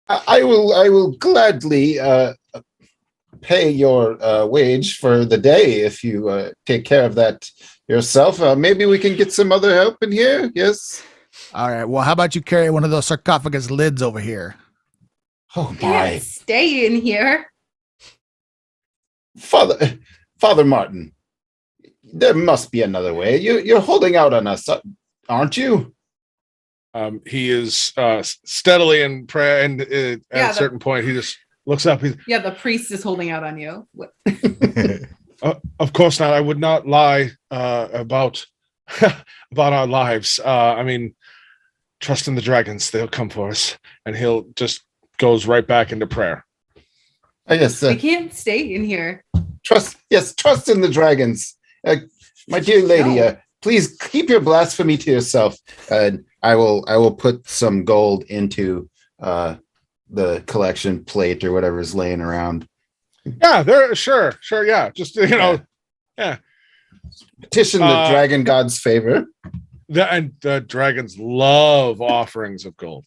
B: I will gladly pay your wage for the day if you take care of that yourself. Maybe we can get some other help in here. Yes.
D: All right. Well, how about you carry one of those sarcophagus lids over here?
B: Oh
E: Can't
B: my
E: stay in here.
B: Father Martin. There must be another way. You're holding out on us, aren't you?
A: He is steadily in prayer, and at
E: Yeah,
A: a certain point, he just looks up. He's,
E: Yeah, the priest is holding out on you.
A: of course not. I would not lie about about our lives. I mean, trust in the dragons; they'll come for us. And he'll just goes right back into prayer.
B: Yes.
E: We can't stay in here.
B: Trust in the dragons. My dear lady,
E: No.
B: please keep your blasphemy to yourself. I will put some gold into the collection plate or whatever is laying around.
A: Yeah, they're sure. Yeah, just yeah.
B: Petition the dragon god's favor.
A: The dragons love offerings of gold.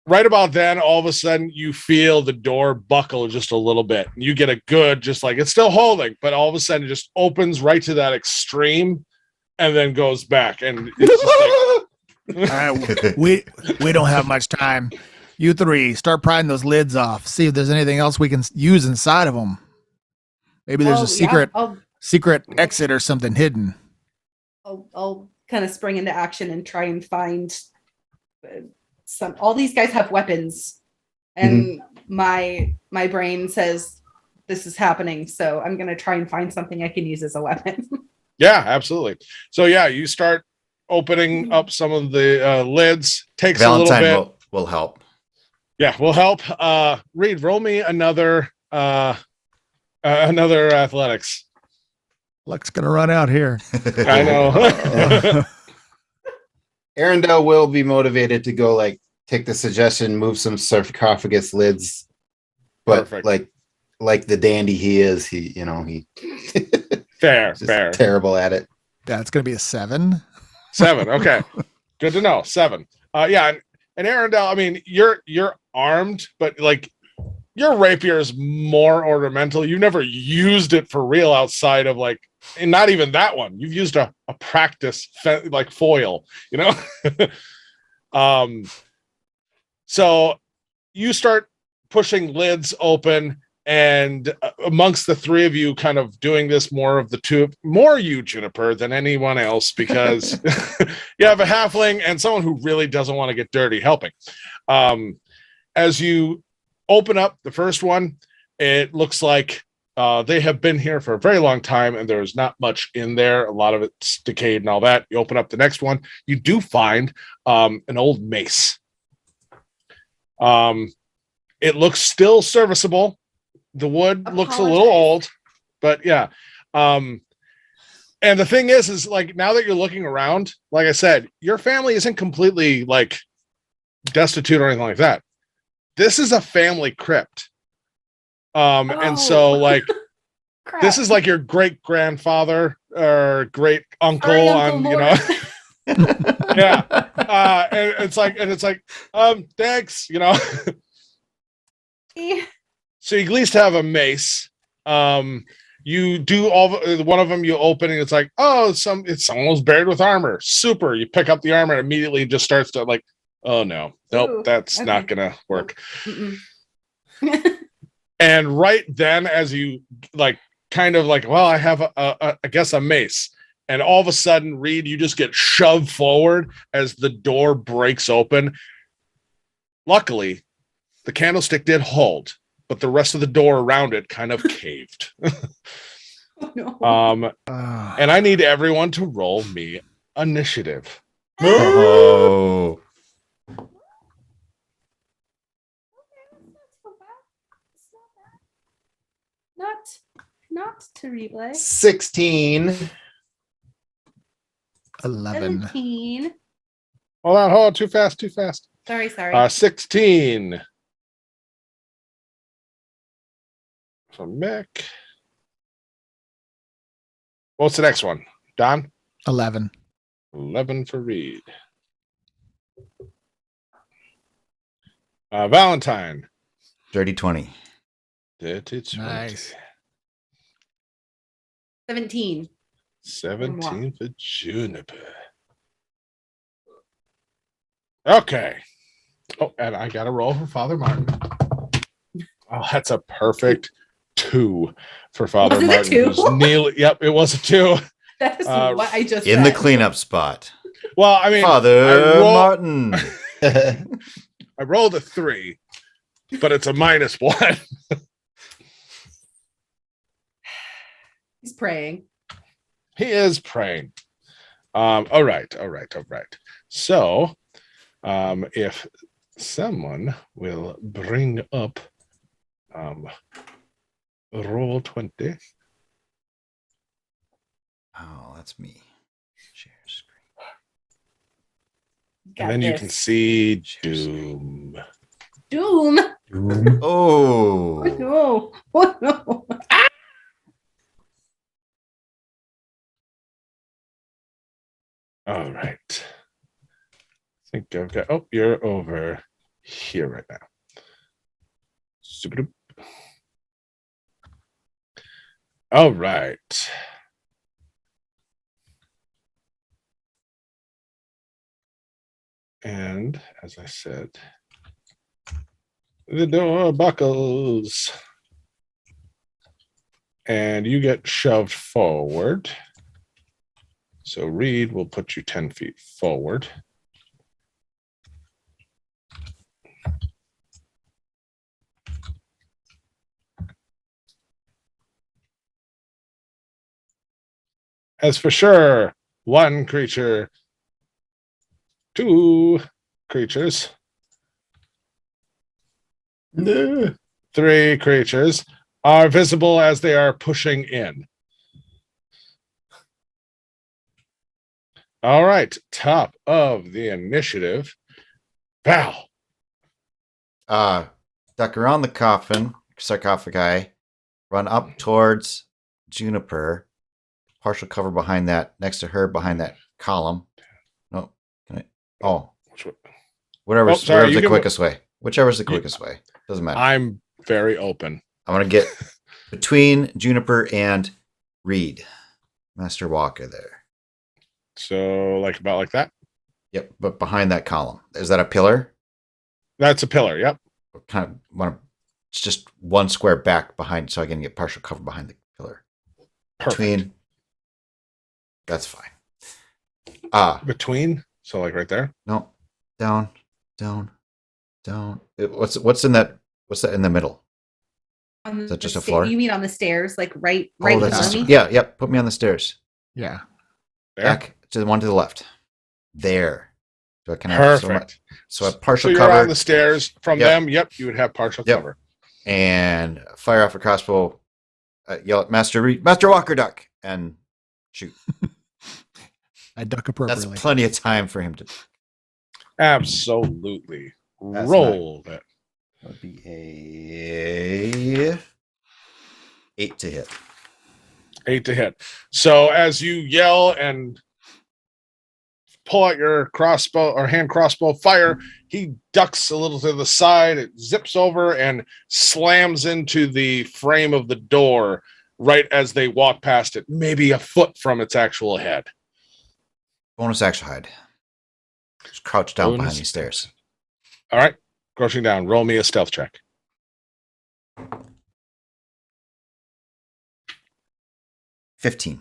A: Right about then, all of a sudden, you feel the door buckle just a little bit. You get a good, just like it's still holding, but all of a sudden, it just opens right to that extreme, and then goes back. And it's just
D: All right. We don't have much time. You three, start prying those lids off. See if there's anything else we can use inside of them. Maybe there's a
E: Well, yeah,
D: secret exit or something hidden.
E: I'll kind of spring into action and try and find some. All these guys have weapons, and my brain says this is happening. So I'm gonna try and find something I can use as a weapon.
A: yeah, absolutely. So yeah, you start opening up some of the lids. Takes a little
C: Valentine
A: bit.
C: will help.
A: Yeah, will help. Reed, roll me another athletics.
D: Luck's gonna run out here.
A: I know.
B: Arendelle will be motivated to go take the suggestion, move some sarcophagus lids, but
A: Perfect.
B: like the dandy he is, he
A: fair.
B: terrible at it.
D: That's gonna be a 7.
A: 7. Okay. Good to know. 7. Yeah. And And Arendelle, I mean, you're armed, but like your rapier is more ornamental. You never used it for real outside of like, and not even that one. You've used a practice like foil, you know? So you start pushing lids open, and amongst the three of you kind of doing this, more you, Juniper, than anyone else, because you have a halfling and someone who really doesn't want to get dirty helping. As you open up the first one, it looks like they have been here for a very long time, and there's not much in there. A lot of it's decayed and all that. You open up the next one, you do find an old mace. It looks still serviceable. The wood looks a little old, but yeah. And the thing is like, now that you're looking around, like I said, your family isn't completely like destitute or anything like that. This is a family crypt. And so like,
E: Crap.
A: this is like your great grandfather or great uncle
E: Sorry,
A: on,
E: Uncle
A: you know, yeah. And it's like, thanks, you know. So you at least have a mace. You do one of them you open, and it's like, oh, it's almost buried with armor. Super. You pick up the armor, and immediately it just starts to like, oh no, nope,
E: Ooh,
A: that's
E: okay.
A: not gonna work. And right then, as you like, kind of like, well, I have I guess a mace. And all of a sudden, Reed, you just get shoved forward as the door breaks open. Luckily, the candlestick did hold, but the rest of the door around it kind of caved.
E: Oh, no.
A: And I need everyone to roll me initiative.
C: Oh.
E: Not terrible.
B: 16.
D: 11.
E: 17.
A: Hold on, too fast.
E: Sorry.
A: 16. For Mick. What's the next one? Don?
D: 11.
A: 11 for Reed. Valentine.
C: Dirty 20.
A: Dirty 20.
D: Nice.
E: 17.
A: 17 for Juniper. Okay. Oh, and I got a roll for Father Martin. Oh, that's a perfect 2 for Father
E: Was it a
A: Martin.
E: 2?
A: Who's kneeling. Yep, it was a 2.
E: That's what I just
C: In
E: read.
C: the cleanup spot.
A: Well, I mean,
C: Father Martin.
A: I rolled a 3, but it's a -1.
E: He's praying.
A: He is praying. All right. So, if someone will bring up roll 20.
C: Oh, that's me. Share screen.
A: And then you can see
C: Share
A: Doom.
E: Doom.
C: Oh.
E: No. Oh, no.
A: All right. I think I've got, oh, you're over here right now. Super. All right. And as I said, the door buckles. And you get shoved forward. So Reed will put you 10 feet forward. As for sure, 1 creature, 2 creatures, 3 creatures are visible as they are pushing in. All right, top of the initiative, Val.
C: Duck around the coffin, sarcophagi, run up towards Juniper, partial cover behind that, next to her, behind that column. No, can I? Oh, Whatever's,
A: sorry,
C: whatever's
A: you
C: the
A: can-
C: quickest way. Whichever's the quickest way. Doesn't matter.
A: I'm very open.
C: I'm going to get between Juniper and Reed. Master Walker there.
A: So like about like that.
C: Yep, but behind that column. Is that a pillar?
A: That's a pillar. Yep.
C: Kind of want to, it's just one square back behind so I can get partial cover behind the pillar.
A: Perfect.
C: Between. That's fine.
A: Between. So like right there.
C: No. Down. What's in that? What's that in the middle? Is that just a floor?
E: You mean on the stairs, like right
C: Oh,
E: in
C: that's
E: front of me?
C: yeah. Yep. Put me on the stairs.
D: Yeah.
A: There.
C: Back to the one to the left. There. So I can have
A: Perfect.
C: so a
A: So
C: partial
A: you're
C: cover
A: on the stairs from
C: Yep.
A: them. Yep. You would have partial
C: Yep.
A: cover.
C: and fire off a crossbow. Yell at Master Walker duck and shoot.
D: I duck
C: That's
D: appropriately.
C: plenty of time for him to.
A: Absolutely.
C: That's
A: Roll that.
C: That would be a 8 to hit.
A: 8 to hit. So as you yell and pull out your crossbow or hand crossbow fire, he ducks a little to the side, it zips over and slams into the frame of the door right as they walk past it, maybe a foot from its actual head.
C: Bonus action hide. Just crouch down
A: Bonus
C: behind these stairs.
A: All right, crouching down. Roll me a stealth check.
C: 15.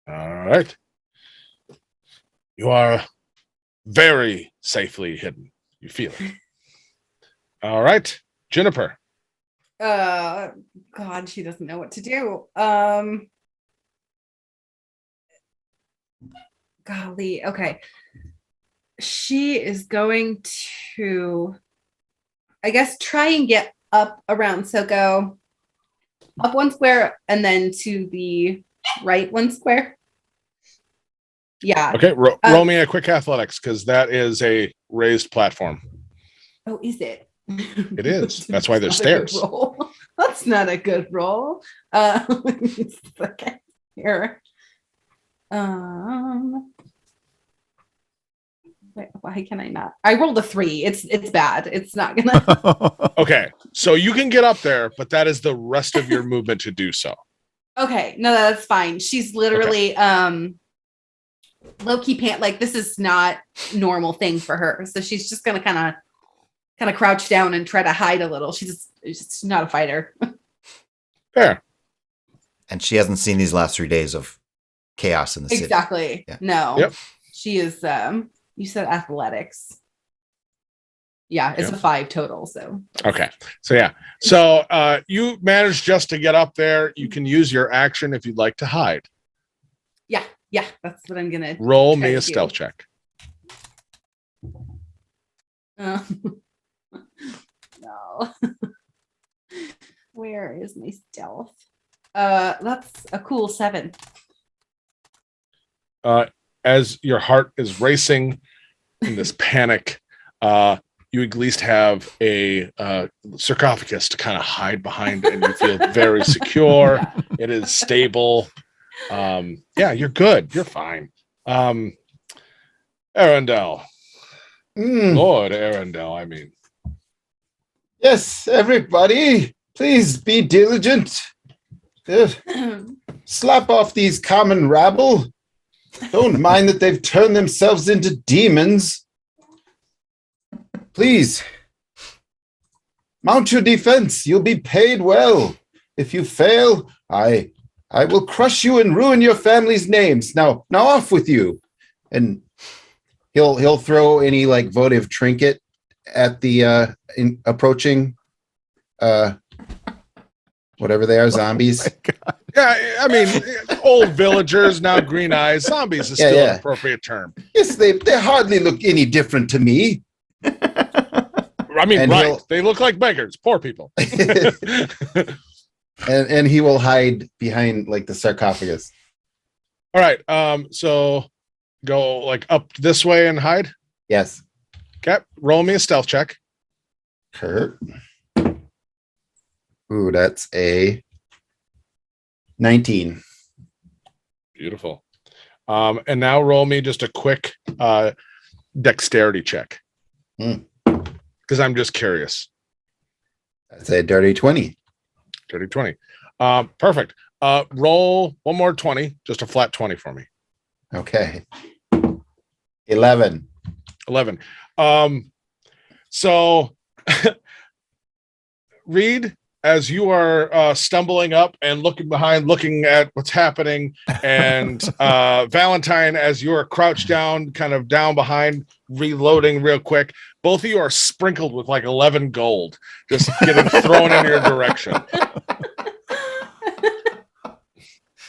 A: All right. You are very safely hidden. You feel it. All right, Juniper.
E: God, she doesn't know what to do. Golly, okay. She is going to, I guess, try and get up around. So go up one square and then to the right one square. Yeah.
A: Okay, roll me a quick athletics because that is a raised platform.
E: Oh, is it?
A: It is. That's why there's
E: not a good
A: stairs.
E: roll. That's not a good roll. Okay, here. Wait, why can I not? I rolled a 3. It's bad. It's not gonna.
A: Okay, so you can get up there, but that is the rest of your movement to do so.
E: Okay, no, that's fine. She's literally low key pant. Like this is not normal thing for her, so she's just gonna kind of crouch down and try to hide a little. She's not a fighter.
A: Fair.
C: And she hasn't seen these last 3 days of chaos in the city.
E: Exactly.
C: Yeah.
E: No.
A: Yep.
E: She is. You said athletics. Yeah, it's
A: Yep.
E: a 5 total. So.
A: Okay, so yeah, so you managed just to get up there. You can use your action if you'd like to hide.
E: Yeah, that's what I'm gonna
A: Roll
E: try
A: me
E: to
A: a
E: do.
A: stealth check.
E: No. Where is my stealth? That's a cool 7.
A: As your heart is racing in this panic, you at least have a sarcophagus to kind of hide behind, and you feel very secure.
E: Yeah.
A: It is stable. Yeah, you're good. You're fine. Arundel. Lord Arundel, I mean.
B: Yes, everybody, please be diligent. Slap off these common rabble. Don't mind that they've turned themselves into demons. Please, mount your defense. You'll be paid well. If you fail, I will crush you and ruin your family's names. Now off with you. And he'll throw any like votive trinket at the approaching whatever they are, zombies.
A: Yeah, I mean, old villagers, now green eyes. Zombies is
B: Yeah,
A: still
B: yeah.
A: an appropriate term.
B: Yes, they hardly look any different to me.
A: I mean,
B: And
A: right.
B: he'll-
A: They look like beggars, poor people.
B: and he will hide behind like the sarcophagus.
A: All right. So go like up this way and hide.
B: Yes.
A: Okay. Roll me a stealth check.
B: Kurt. Ooh, that's a 19.
A: Beautiful. And now roll me just a quick dexterity check. Because I'm just curious.
B: That's a dirty 20.
A: Dirty 20. Perfect. Roll one more 20, just a flat 20 for me.
B: Okay. 11.
A: 11. So Reed, as you are stumbling up and looking behind, looking at what's happening, and Valentine, as you are crouched down, kind of down behind, reloading real quick, both of you are sprinkled with like 11 gold, just getting thrown in your direction.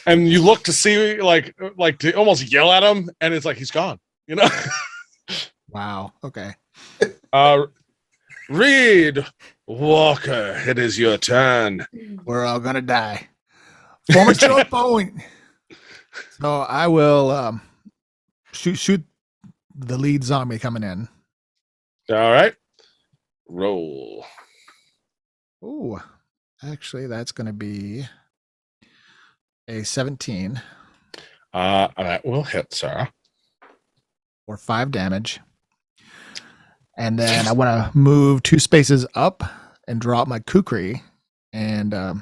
A: And you look to see, like to almost yell at him, and it's like he's gone. You know.
D: Wow. Okay.
A: Reed Walker, it is your turn.
D: We're all gonna die. Form a choke point. So I will shoot the lead zombie coming in.
A: All right. Roll.
D: Oh, actually, that's gonna be a 17
A: That will hit, Sarah.
D: or 5 damage. And then I want to move 2 spaces up and drop my kukri and
A: Up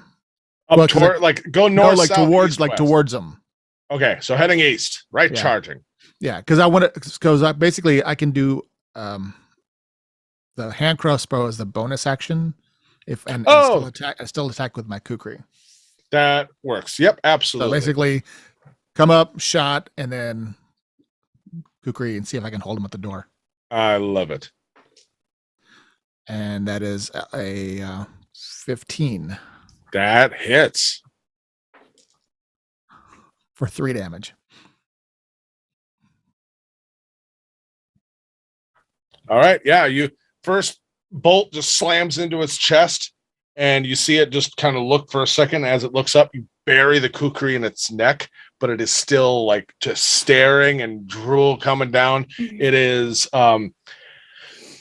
D: well, 'cause
A: toward, go north,
D: like
A: south,
D: towards
A: east,
D: like
A: west.
D: towards them.
A: Okay, so heading east, right?
D: Yeah.
A: Charging.
D: Yeah, because I want to because basically I can do the hand crossbow as the bonus action if and still attack with my kukri.
A: That works. Yep, absolutely.
D: So basically, come up, shot, and then kukri and see if I can hold him at the door.
A: I love it.
D: And that is a 15
A: That hits.
D: for 3 damage.
A: All right. Yeah, you first bolt just slams into its chest, and you see it just kind of look for a second. As it looks up, you bury the kukri in its neck, but it is still like just staring and drool coming down. It is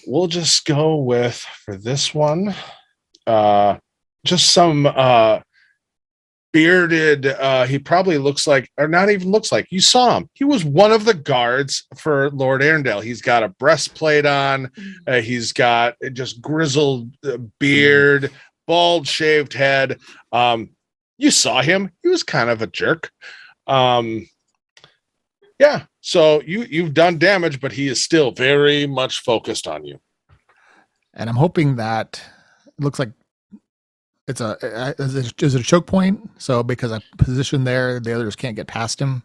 A: we'll just go with, for this one, just some bearded, he probably looks like, or not even looks like, you saw him. He was one of the guards for Lord Arendelle. He's got a breastplate on. He's got just grizzled beard, bald shaved head. You saw him. He was kind of a jerk. Yeah. So you've done damage, but he is still very much focused on you.
D: And I'm hoping that it looks like it's is it a choke point? So because I positioned there, the others can't get past him.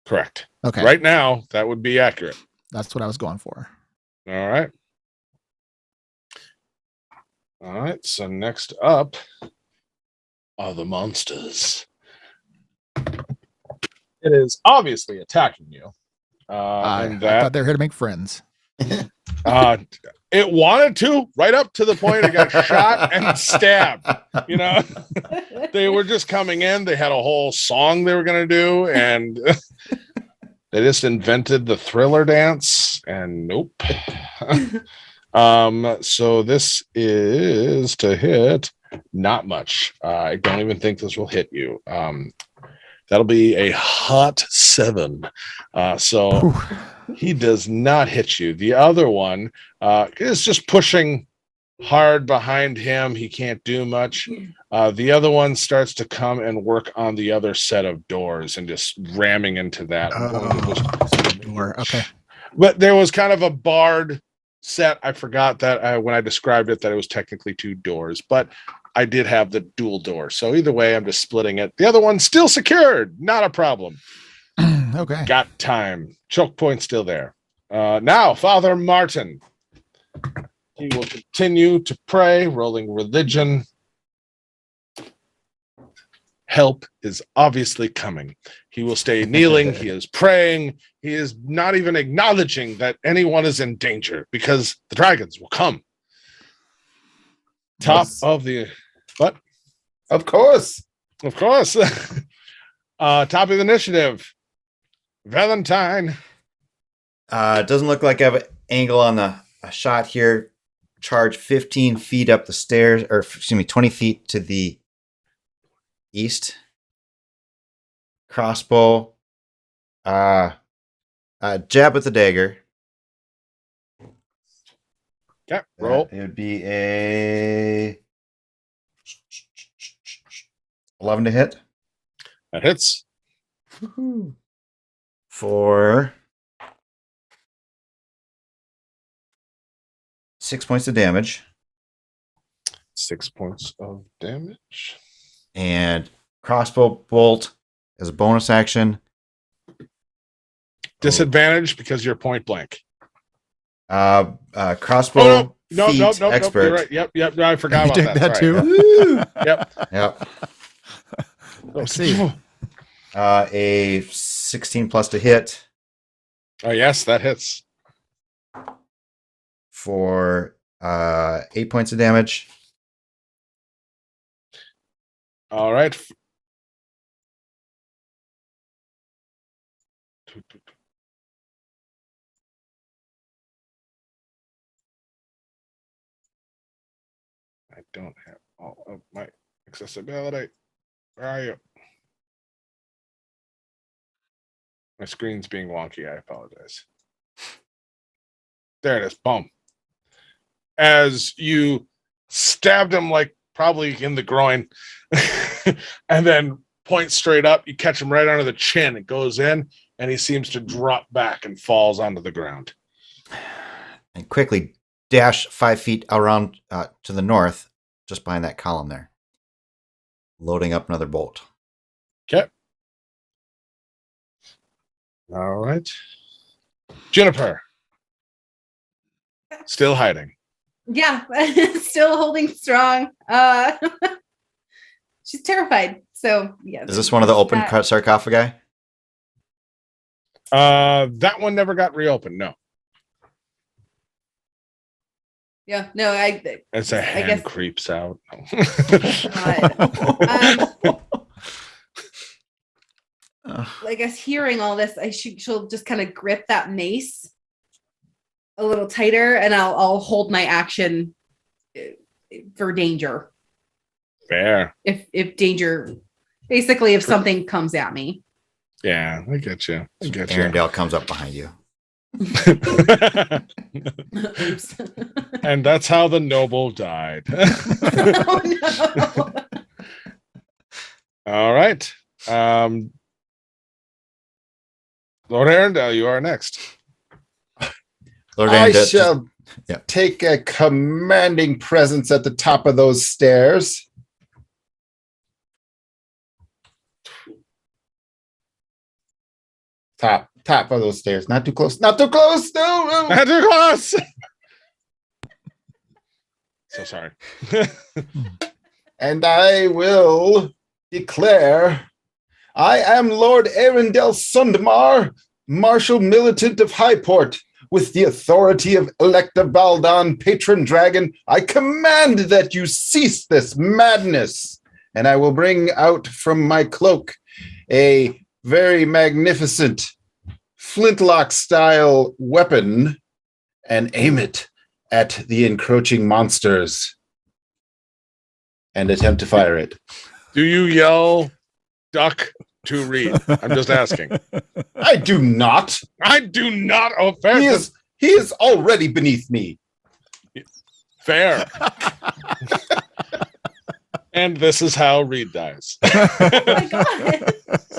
A: Correct.
D: Okay.
A: Right now, that would be accurate.
D: That's what I was going for.
A: All right. All right. So next up are the monsters. It is obviously attacking you.
D: I
A: that
D: thought they were here to make friends.
A: it wanted to, right up to the point it got shot and stabbed. You know, they were just coming in. They had a whole song they were going to do, and they just invented the Thriller dance. And nope. So this is to hit. Not much. I don't even think this will hit you. That'll be a hot 7. So he does not hit you. The other one is just pushing hard behind him. He can't do much. The other one starts to come and work on the other set of doors and just ramming into that.
D: Door. Okay.
A: But there was kind of a barred set. I forgot that when I described it that it was technically 2 doors, but I did have the dual door. So either way, I'm just splitting it. The other one's still secured. Not a problem.
D: Okay.
A: Got time. Choke point still there. Now, Father Martin. He will continue to pray, rolling religion. Help is obviously coming. He will stay kneeling. He is praying. He is not even acknowledging that anyone is in danger because the dragons will come. Top of the... What?
B: Of course.
A: Of course. Top of the initiative. Valentine.
C: It doesn't look like I have an angle on a shot here. Charge 15 feet up the stairs, or excuse me, 20 feet to the east. Crossbow. Jab with the dagger.
A: Okay, roll.
C: It would be a 11 to hit.
A: That hits.
C: For 6 points of damage.
A: 6 points of damage.
C: And crossbow bolt as a bonus action.
A: Disadvantage because you're point blank.
C: Crossbow feat expert.
A: You're right. Yep. No, I forgot
D: You
A: about
D: take that
A: Sorry.
D: too?
A: Yep.
C: Yep.
D: I see.
C: A 16 plus to hit
A: Oh yes, that hits.
C: for 8 points of damage.
A: All right. I don't have all of my accessibility. Where are you? My screen's being wonky. I apologize. There it is. Boom. As you stabbed him like probably in the groin and then point straight up, you catch him right under the chin. It goes in and he seems to drop back and falls onto the ground.
C: And quickly dash 5 feet around to the north, just behind that column there. Loading up another bolt.
A: Okay. All right. Juniper. Still hiding.
E: Yeah, still holding strong. She's terrified. So yeah.
C: Is this one of the open
E: that-
C: sarcophagi?
A: That one never got reopened. No.
E: Yeah, no,
A: As a hand
E: guess-
A: creeps out.
E: I guess hearing all this, she'll just kind of grip that mace a little tighter, and I'll hold my action for danger.
A: Fair.
E: If danger, basically, if something comes at me.
A: Yeah, I get you. I get you.
C: Arendelle comes up behind you.
E: Oops.
A: And that's how the noble died.
E: Oh no.
A: All right. Lord Arendelle, you are next.
C: Lord
B: I
C: Arendelle
B: shall
C: yeah.
B: take a commanding presence at the top of those stairs. Top of those stairs. Not too close. Not too close. No.
A: Not too close. So sorry.
B: And I will declare I am Lord Arendelle Sundmar, Marshal Militant of Highport. With the authority of Electa Valdon, Patron Dragon, I command that you cease this madness. And I will bring out from my cloak a very magnificent flintlock-style weapon and aim it at the encroaching monsters and attempt to fire it.
A: Do you yell duck to read? I'm just asking.
B: I do not.
A: I do not. Oh, fair.
B: He is already beneath me.
A: Fair. And this is how Reed dies.
E: Oh my god.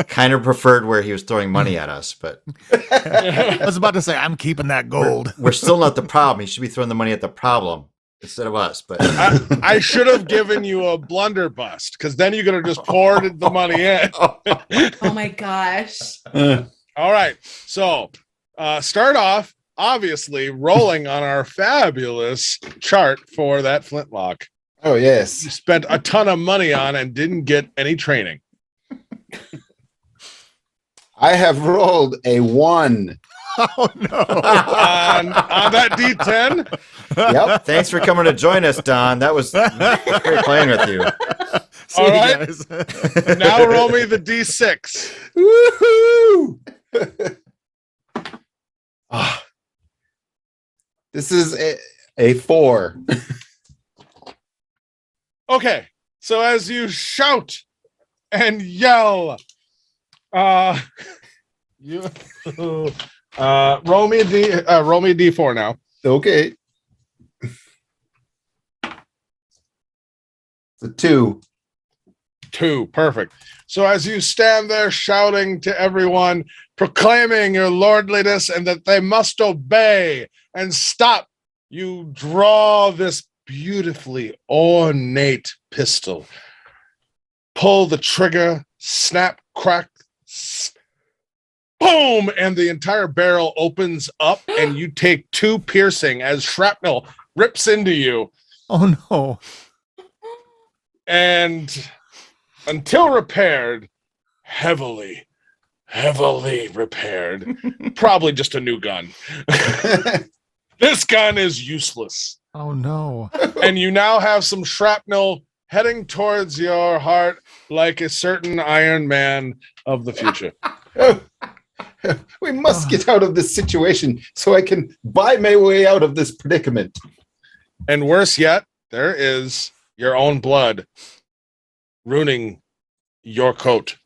C: kind of preferred where he was throwing money at us, but
D: I was about to say, I'm keeping that gold.
C: we're still not the problem. He should be throwing the money at the problem instead of us. But
A: I should have given you a blunderbuss because then you could have just poured the money in.
E: Oh my gosh.
A: All right. So start off, obviously, rolling on our fabulous chart for that flintlock.
B: Oh, yes.
A: You spent a ton of money on and didn't get any training.
B: I have rolled a 1.
D: Oh no!
A: On that D10,
B: Yep.
C: thanks for coming to join us, Don. That was great playing with you.
D: See
A: All
D: you
A: right.
D: guys.
A: now roll me the D6.
B: Woohoo! Ah. This is a 4.
A: Okay, so as you shout and yell, You roll me a D4 now.
B: Okay. It's a 2.
A: 2, perfect. So as you stand there shouting to everyone, proclaiming your lordliness and that they must obey and stop, you draw this beautifully ornate pistol. Pull the trigger, snap, crack, boom, and the entire barrel opens up and you take 2 piercing as shrapnel rips into you.
D: Oh no.
A: And until repaired, heavily repaired, probably just a new gun. This gun is useless.
D: Oh no.
A: And you now have some shrapnel heading towards your heart like a certain Iron Man of the future.
B: We must get out of this situation so I can buy my way out of this predicament.
A: And worse yet, there is your own blood ruining your coat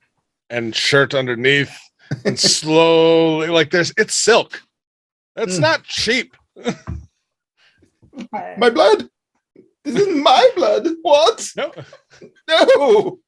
A: and shirt underneath, and slowly, like it's silk. That's not cheap.
B: My blood? This is my blood. What?
A: No.
B: No.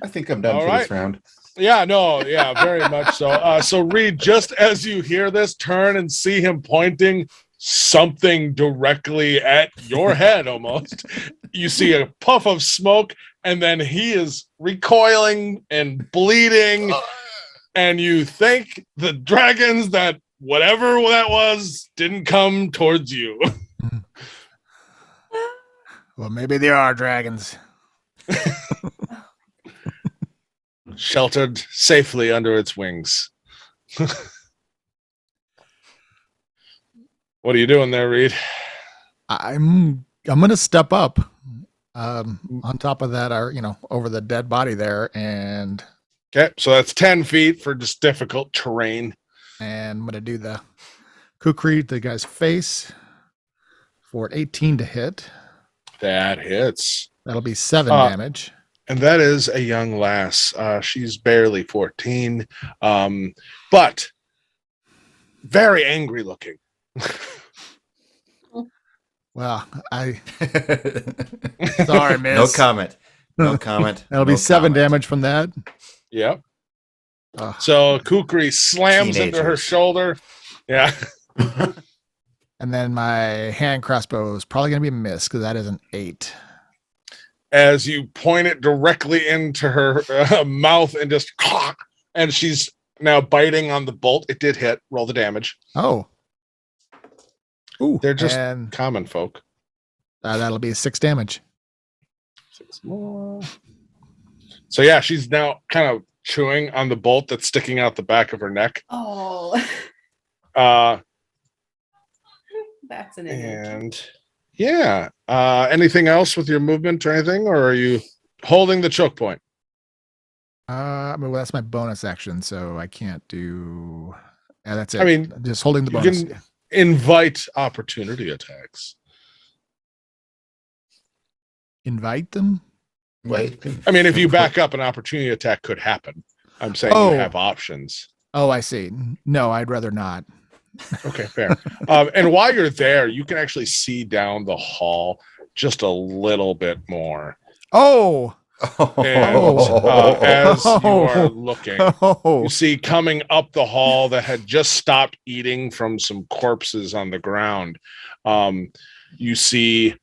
B: I think I'm done
A: All
B: for
A: right.
B: this round.
A: Yeah, no, yeah, very much so. So Reed, just as you hear this, turn and see him pointing something directly at your head almost. You see a puff of smoke, and then he is recoiling and bleeding, and you thank the dragons that whatever that was didn't come towards you.
D: Well, maybe there are dragons.
A: Sheltered safely under its wings. What are you doing there, Reed?
D: I'm gonna step up on top of that, or over the dead body there, and
A: Okay, so that's 10 feet for just difficult terrain.
D: I'm gonna do the kukri to the guy's face for an 18 to hit.
A: That hits.
D: That'll be 7 damage.
A: And that is a young lass. She's barely 14, but very angry looking.
D: Well, sorry, miss.
C: No comment. No comment.
D: That'll be
C: No
D: 7
C: comment.
D: damage from that.
A: Yep.
D: Oh.
A: So Kukri slams into her
C: Teenagers.
A: shoulder. Yeah.
D: And then my hand crossbow is probably going to be a miss because that is an 8.
A: As you point it directly into her mouth and just, and she's now biting on the bolt. It did hit. Roll the damage.
D: Oh. Ooh,
A: They're just
D: and
A: common folk.
D: that'll be 6 damage.
A: 6 more. So yeah, she's now kind of chewing on the bolt that's sticking out the back of her neck.
E: Oh, that's an image.
A: And yeah, anything else with your movement or anything, or are you holding the choke point?
D: Well, that's my bonus action, so I can't do. Yeah, that's it.
A: I mean,
D: just holding the
A: you
D: bonus.
A: can invite opportunity attacks.
D: Invite them.
B: Wait.
A: I mean, if you back up, an opportunity attack could happen. I'm saying
D: Oh.
A: you have options.
D: Oh, I see. No, I'd rather not.
A: Okay, fair. And while you're there, you can actually see down the hall just a little bit more.
D: Oh.
A: And as you are looking,
D: Oh.
A: you see coming up the hall that had just stopped eating from some corpses on the ground. You see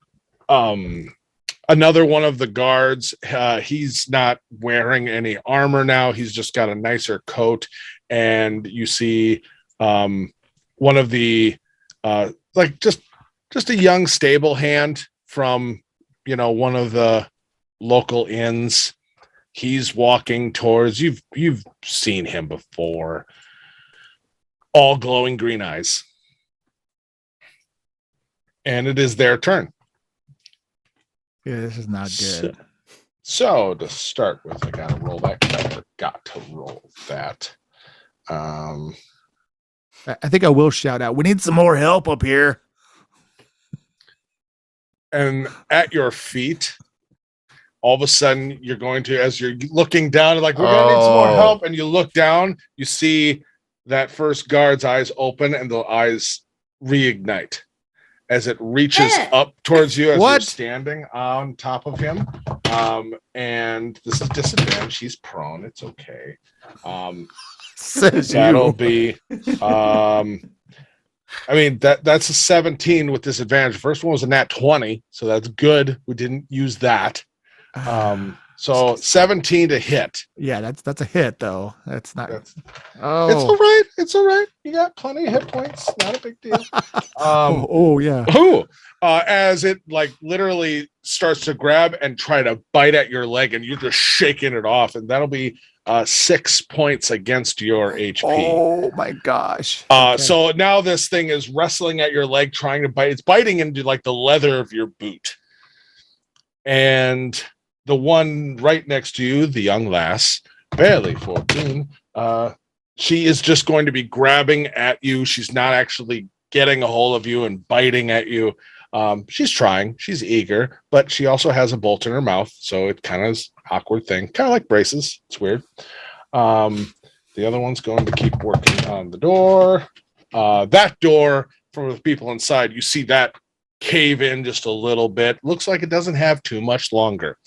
A: another one of the guards. He's not wearing any armor now. He's just got a nicer coat. And you see one of the like just a young stable hand from one of the local inns. He's walking towards you've seen him before, all glowing green eyes, and it is their turn.
D: Yeah, this is not good.
A: So to start with, I gotta roll that. I forgot to roll that.
D: I think I will shout out. We need some more help up here.
A: And at your feet, all of a sudden you're going to, as you're looking down, like we're gonna need some more help, and you look down, you see that first guard's eyes open and the eyes reignite as it reaches up towards you as you're standing on top of him. And this is disadvantage. He's prone. It's okay.
D: Says
A: That'll
D: you.
A: be I mean that's a 17 with disadvantage. First one was a nat 20, so that's good. We didn't use that. So 17 to hit.
D: Yeah, that's a hit though. That's not.
A: It's all right. It's all right. You got plenty of hit points. Not a big deal.
D: Yeah.
A: As it like literally starts to grab and try to bite at your leg, and you're just shaking it off, and that'll be 6 points against your HP.
D: Oh my gosh.
A: So now this thing is wrestling at your leg, trying to bite. It's biting into like the leather of your boot. And the one right next to you, the young lass, barely 14, she is just going to be grabbing at you. She's not actually getting a hold of you and biting at you. She's trying. She's eager, but she also has a bolt in her mouth, so it kind of is an awkward thing. Kind of like braces. It's weird. The other one's going to keep working on the door. That door, for the people inside, you see that cave in just a little bit. Looks like it doesn't have too much longer.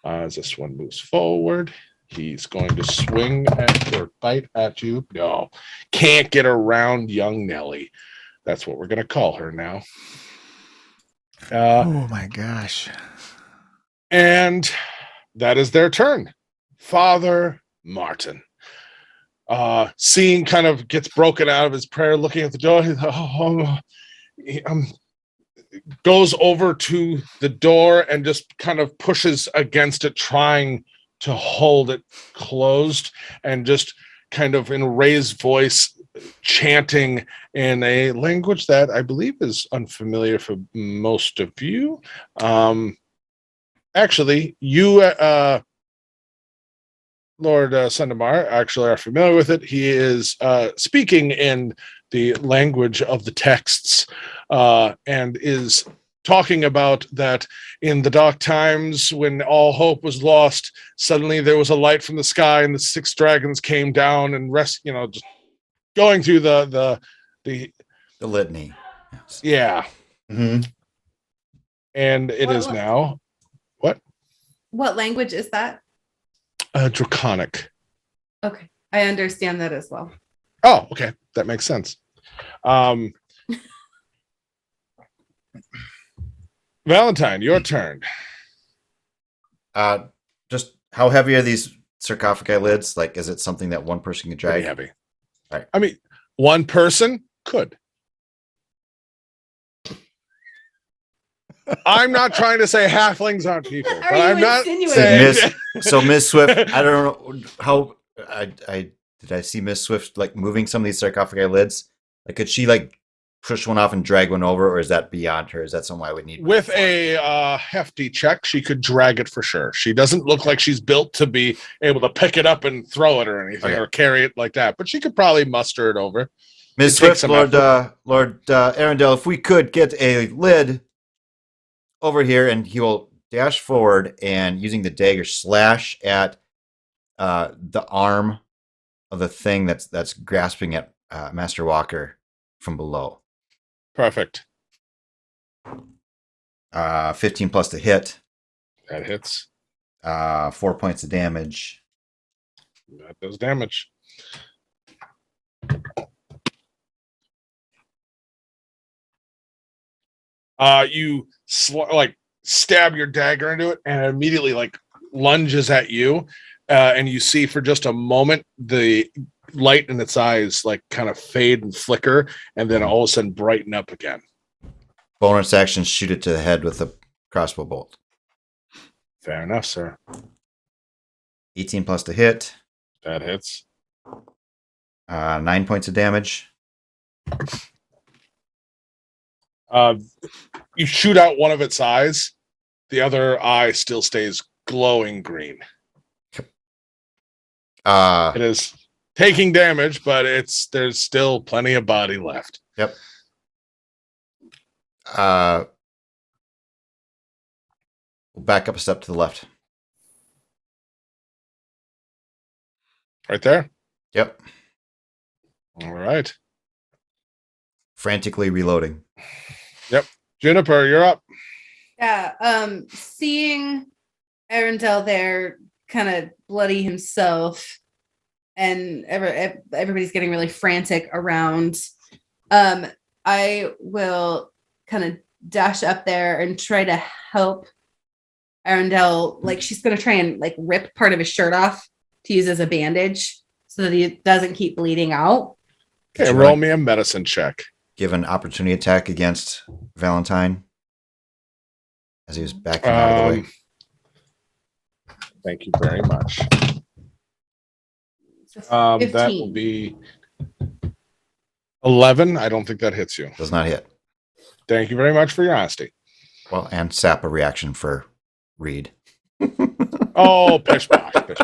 A: As this one moves forward, he's going to swing at or bite at you. No, can't get around young Nellie. That's what we're going to call her now.
D: Oh my gosh.
A: And that is their turn. Father Martin. Seeing kind of gets broken out of his prayer, looking at the door. Goes over to the door and just kind of pushes against it, trying to hold it closed, and just kind of in a raised voice chanting in a language that I believe is unfamiliar for most of you. Actually, you, Lord Sundamar, actually are familiar with it. He is speaking in the language of the texts, and is talking about that in the dark times when all hope was lost, suddenly there was a light from the sky and the 6 dragons came down and just going through the
C: litany. Yes.
A: Yeah.
B: Mm-hmm.
A: And it is now what
E: language is that?
A: Draconic.
E: Okay, I understand that as well.
A: Oh, okay, that makes sense. Valentine, your turn.
C: Just how heavy are these sarcophagi lids? Like, is it something that one person can drag?
A: Pretty heavy.
C: Right.
A: I mean, one person could. I'm not trying to say halflings aren't people, but I'm not saying.
C: So Miss Swift, I don't know how I did I see Miss Swift like moving some of these sarcophagi lids? Like, could she like push one off and drag one over, or is that beyond her? Is that something I would need?
A: With a hefty check, she could drag it for sure. She doesn't look like she's built to be able to pick it up and throw it or anything, or carry it like that, but she could probably muster it over.
C: Miss Swift, Lord Arundel, if we could get a lid over here, and he will dash forward and using the dagger slash at the arm of the thing that's grasping at Master Walker from below.
A: Perfect.
C: 15 plus to hit.
A: That hits.
C: 4 points of damage.
A: That does damage. You stab your dagger into it, and it immediately like lunges at you, and you see for just a moment the light in its eyes like kind of fade and flicker, and then all of a sudden brighten up again.
C: Bonus action, shoot it to the head with a crossbow bolt.
A: Fair enough, sir.
C: 18 plus to hit.
A: That hits.
C: 9 points of damage.
A: You shoot out one of its eyes. The other eye still stays glowing green. It is taking damage, but there's still plenty of body left.
C: Yep. We'll back up a step to the left.
A: Right there.
C: Yep.
A: All right.
C: Frantically reloading.
A: Juniper, you're up.
E: Yeah. Seeing Arundel there, kind of bloody himself, and everybody's getting really frantic around. I will kind of dash up there and try to help Arundel. Like, she's going to try and like rip part of his shirt off to use as a bandage so that he doesn't keep bleeding out.
A: Okay,
C: you
A: roll
C: wanna-
A: me a medicine check.
C: Give an opportunity attack against Valentine as he was backing out of the way.
A: Thank you very much.
E: So
A: That will be 11. I don't think that hits you.
C: Does not hit.
A: Thank you very much for your honesty.
C: Well, and sap a reaction for Reed.
A: Oh, pish posh, pish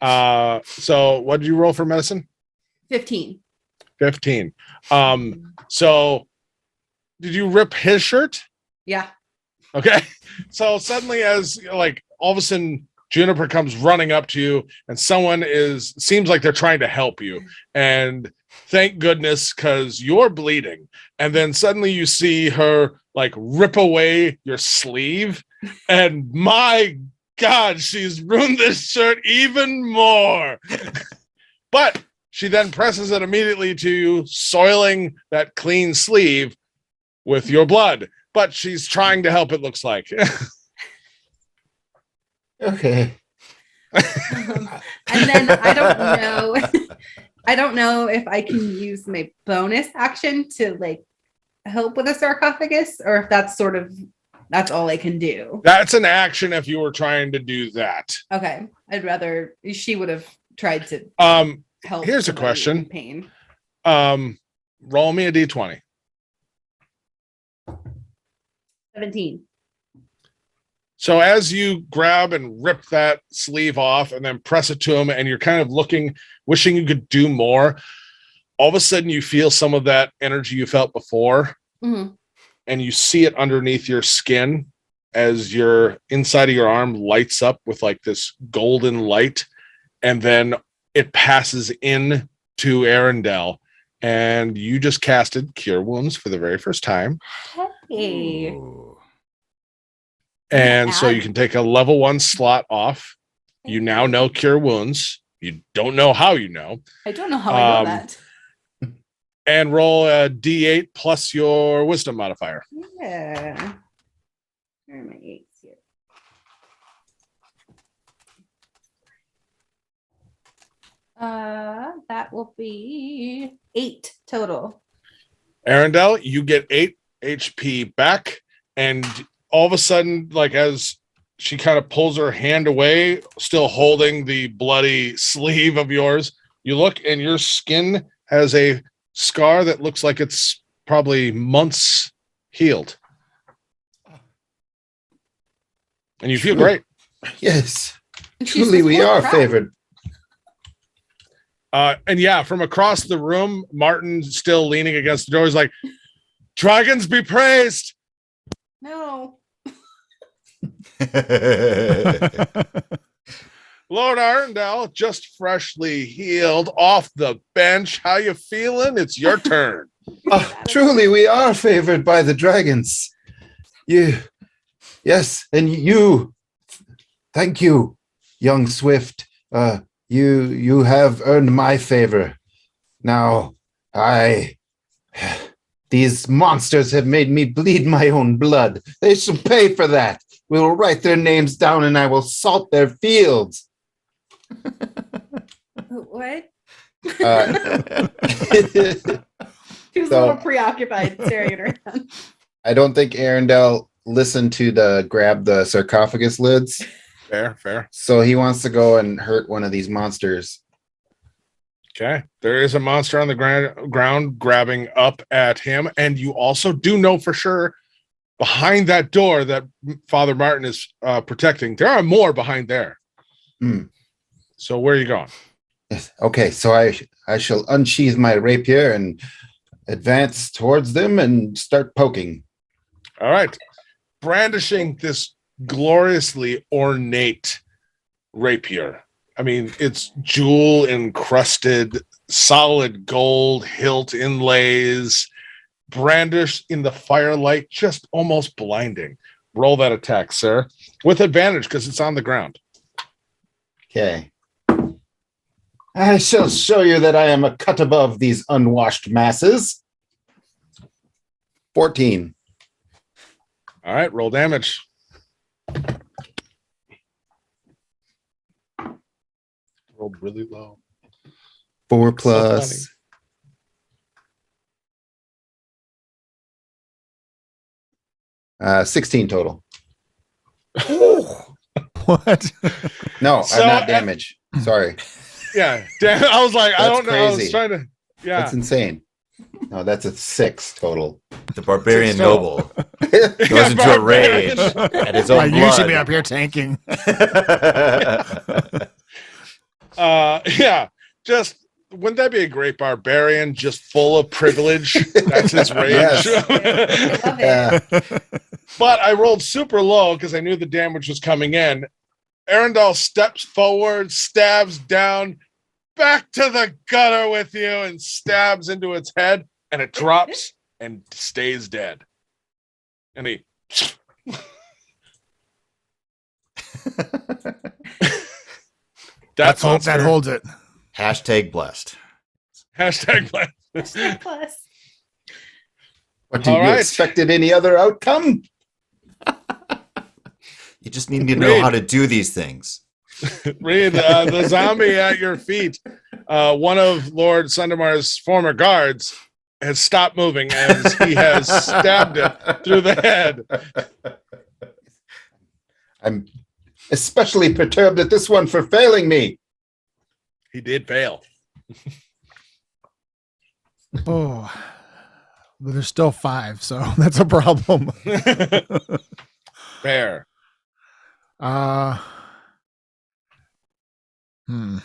A: posh. So what did you roll for medicine?
E: 15.
A: 15. So did you rip his shirt?
E: Yeah.
A: Okay. So suddenly, as like all of a sudden Juniper comes running up to you and someone seems like they're trying to help you, and thank goodness, because you're bleeding. And then suddenly you see her like rip away your sleeve, and my God, she's ruined this shirt even more. But she then presses it immediately to you, soiling that clean sleeve with your blood. But she's trying to help, it looks like.
B: Okay.
E: And then I don't know if I can use my bonus action to like help with a sarcophagus, or if that's all I can do.
A: That's an action if you were trying to do that.
E: Okay. I'd rather she would have tried to help.
A: Here's a
E: somebody
A: question.
E: in pain.
A: Roll me a d20.
E: 17.
A: So as you grab and rip that sleeve off and then press it to him, and you're kind of looking, wishing you could do more, all of a sudden you feel some of that energy you felt before,
E: Mhm.
A: and you see it underneath your skin as your inside of your arm lights up with like this golden light, and then it passes in to Arundel, and you just casted Cure Wounds for the very first time.
E: Hey.
C: Ooh.
A: And so
E: add-
A: you can take a level 1 slot off. You now know Cure Wounds. You don't know how you know.
E: I don't know how I know
A: Um,
E: that.
A: And roll a d8 plus your wisdom modifier.
E: Yeah. Where are my 8s here? That will be 8 total.
A: Arundel, you get 8 HP back, and all of a sudden, like as she kind of pulls her hand away, still holding the bloody sleeve of yours, you look and your skin has a scar that looks like it's probably months healed. And you feel great.
B: Yes.
E: And she's
B: Truly,
E: just
B: we
E: more
B: are
E: proud.
B: favored.
A: And yeah, from across the room, Martin still leaning against the door is like, "Dragons be praised."
E: No.
A: Lord Arundel, just freshly healed off the bench. How you feeling? It's your turn.
B: Truly, we are favored by the dragons. Yes, and you. Thank you, young Swift. You have earned my favor. Now, these monsters have made me bleed my own blood. They shall pay for that. We will write their names down, and I will salt their fields.
E: What?
B: Uh,
E: She was
B: So-
E: a little preoccupied staring at her hand.
B: I don't think Arundel listened to the grab the sarcophagus lids,
A: Fair.
B: so he wants to go and hurt one of these monsters.
A: Okay. There is a monster on the ground grabbing up at him. And you also do know for sure behind that door that Father Martin is protecting, there are more behind there.
B: Hmm.
A: So where are you going?
B: Yes. Okay, so I shall unsheath my rapier and advance towards them and start poking.
A: All right. Brandishing this gloriously ornate rapier, I mean, it's jewel encrusted, solid gold hilt inlays, brandished in the firelight, just almost blinding. Roll that attack, sir, with advantage because it's on the ground.
B: Okay. I shall show you that I am a cut above these unwashed masses. 14.
A: All right, roll damage. Rolled really low.
B: 4
A: So
B: plus.
A: funny.
B: 16 total.
D: What?
B: No,
A: So,
B: not damage. Sorry.
A: Yeah, damn. I was like, I
B: That's
A: don't know. I was
B: crazy.
A: trying to. Yeah,
B: That's insane. No, that's a 6 total.
C: The barbarian
A: Six total.
C: noble goes into a rage
A: Barbarian.
C: at his own
D: Like,
C: blood.
D: you should be up here tanking.
A: Yeah. Just wouldn't that be a great barbarian? Just full of privilege. That's his rage.
B: Yes.
E: I love it.
A: But I rolled super low because I knew the damage was coming in. Arundel steps forward, stabs down, back to the gutter with you, and stabs into its head, and it drops and stays dead. And he.
D: Let's hope that holds it.
C: Hashtag blessed.
A: Hashtag blast.
E: Plus.
B: What do
A: All
B: you
A: right.
B: expected any other outcome?
C: You just need to know how to do these things.
A: Read the zombie at your feet. One of Lord Sundermar's former guards has stopped moving as he has stabbed it through the head.
B: I'm especially perturbed at this one for failing me.
A: He did fail.
D: Oh, but there's still 5, so that's a problem.
A: Fair.
D: Well, I'm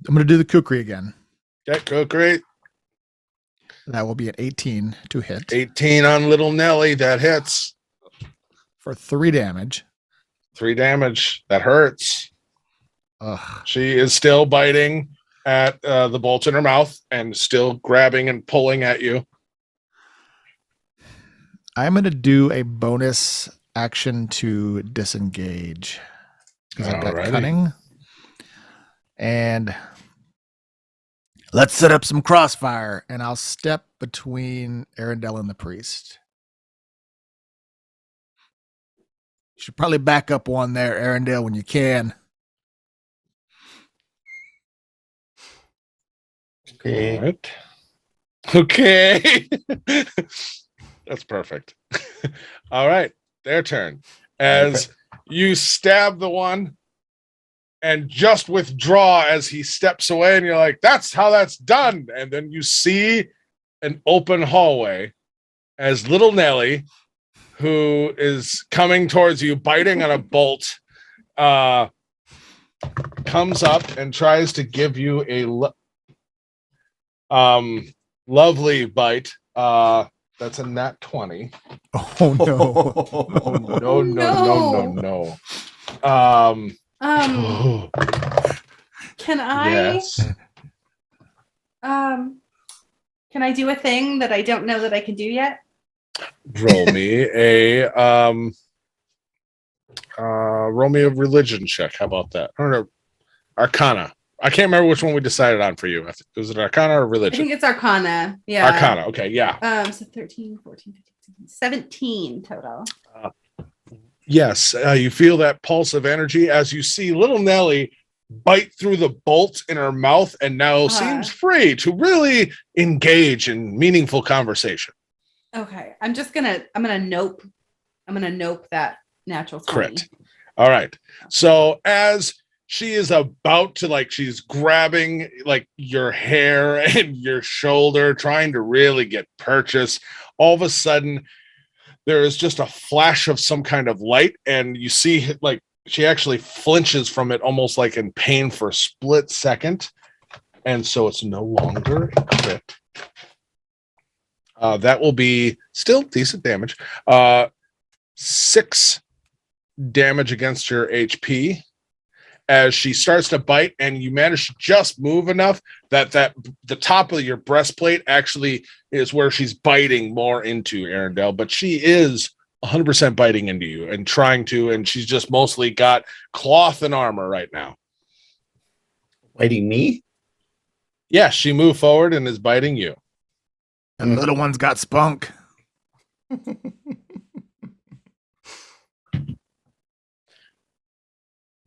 D: going to do the kukri again.
A: Okay, cool, great.
D: That will be an 18 to hit
A: 18 on little Nelly. That hits.
D: for 3 damage.
A: 3 damage. That hurts.
D: Ugh.
A: She is still biting at the bolt in her mouth and still grabbing and pulling at you.
D: I'm going to do a bonus action to disengage because I've got
A: Alrighty.
D: cunning. And let's set up some crossfire, and I'll step between Arundel and the priest. You should probably back up one there, Arundel, when you can.
B: Okay.
A: All right. Okay. That's perfect. All right. Their turn. As you stab the one and just withdraw as he steps away, and you're like, that's how that's done. And then you see an open hallway as little Nelly, who is coming towards you, biting on a bolt, comes up and tries to give you a lovely bite. That's a nat 20.
D: Oh, no.
A: Oh, no.
E: Can I?
A: Yes.
E: Can I do a thing that I don't know that I can do yet?
A: Roll me a religion check. How about that? Or Arcana. I can't remember which one we decided on for you. Was it Arcana or
E: I
A: religion?
E: think it's Arcana. Yeah.
A: Arcana. Okay, yeah.
E: So 13, 14, 15, 16, 17 total.
A: Yes, you feel that pulse of energy as you see little Nelly bite through the bolt in her mouth and now seems free to really engage in meaningful conversation.
E: Okay. I'm gonna nope that natural 20.
A: Crit. All right. So as she is about to, she's grabbing your hair and your shoulder, trying to really get purchase, all of a sudden there is just a flash of some kind of light, and you see she actually flinches from it almost like in pain for a split second. And so it's no longer a crit. That will be still decent damage. 6 damage against your HP. as she starts to bite, and you manage to just move enough that the top of your breastplate actually is where she's biting more into Arendelle, but she is 100% biting into you and trying to, and she's just mostly got cloth and armor right now.
B: Biting me?
A: Yeah, she moved forward and is biting you.
D: And little one's got spunk.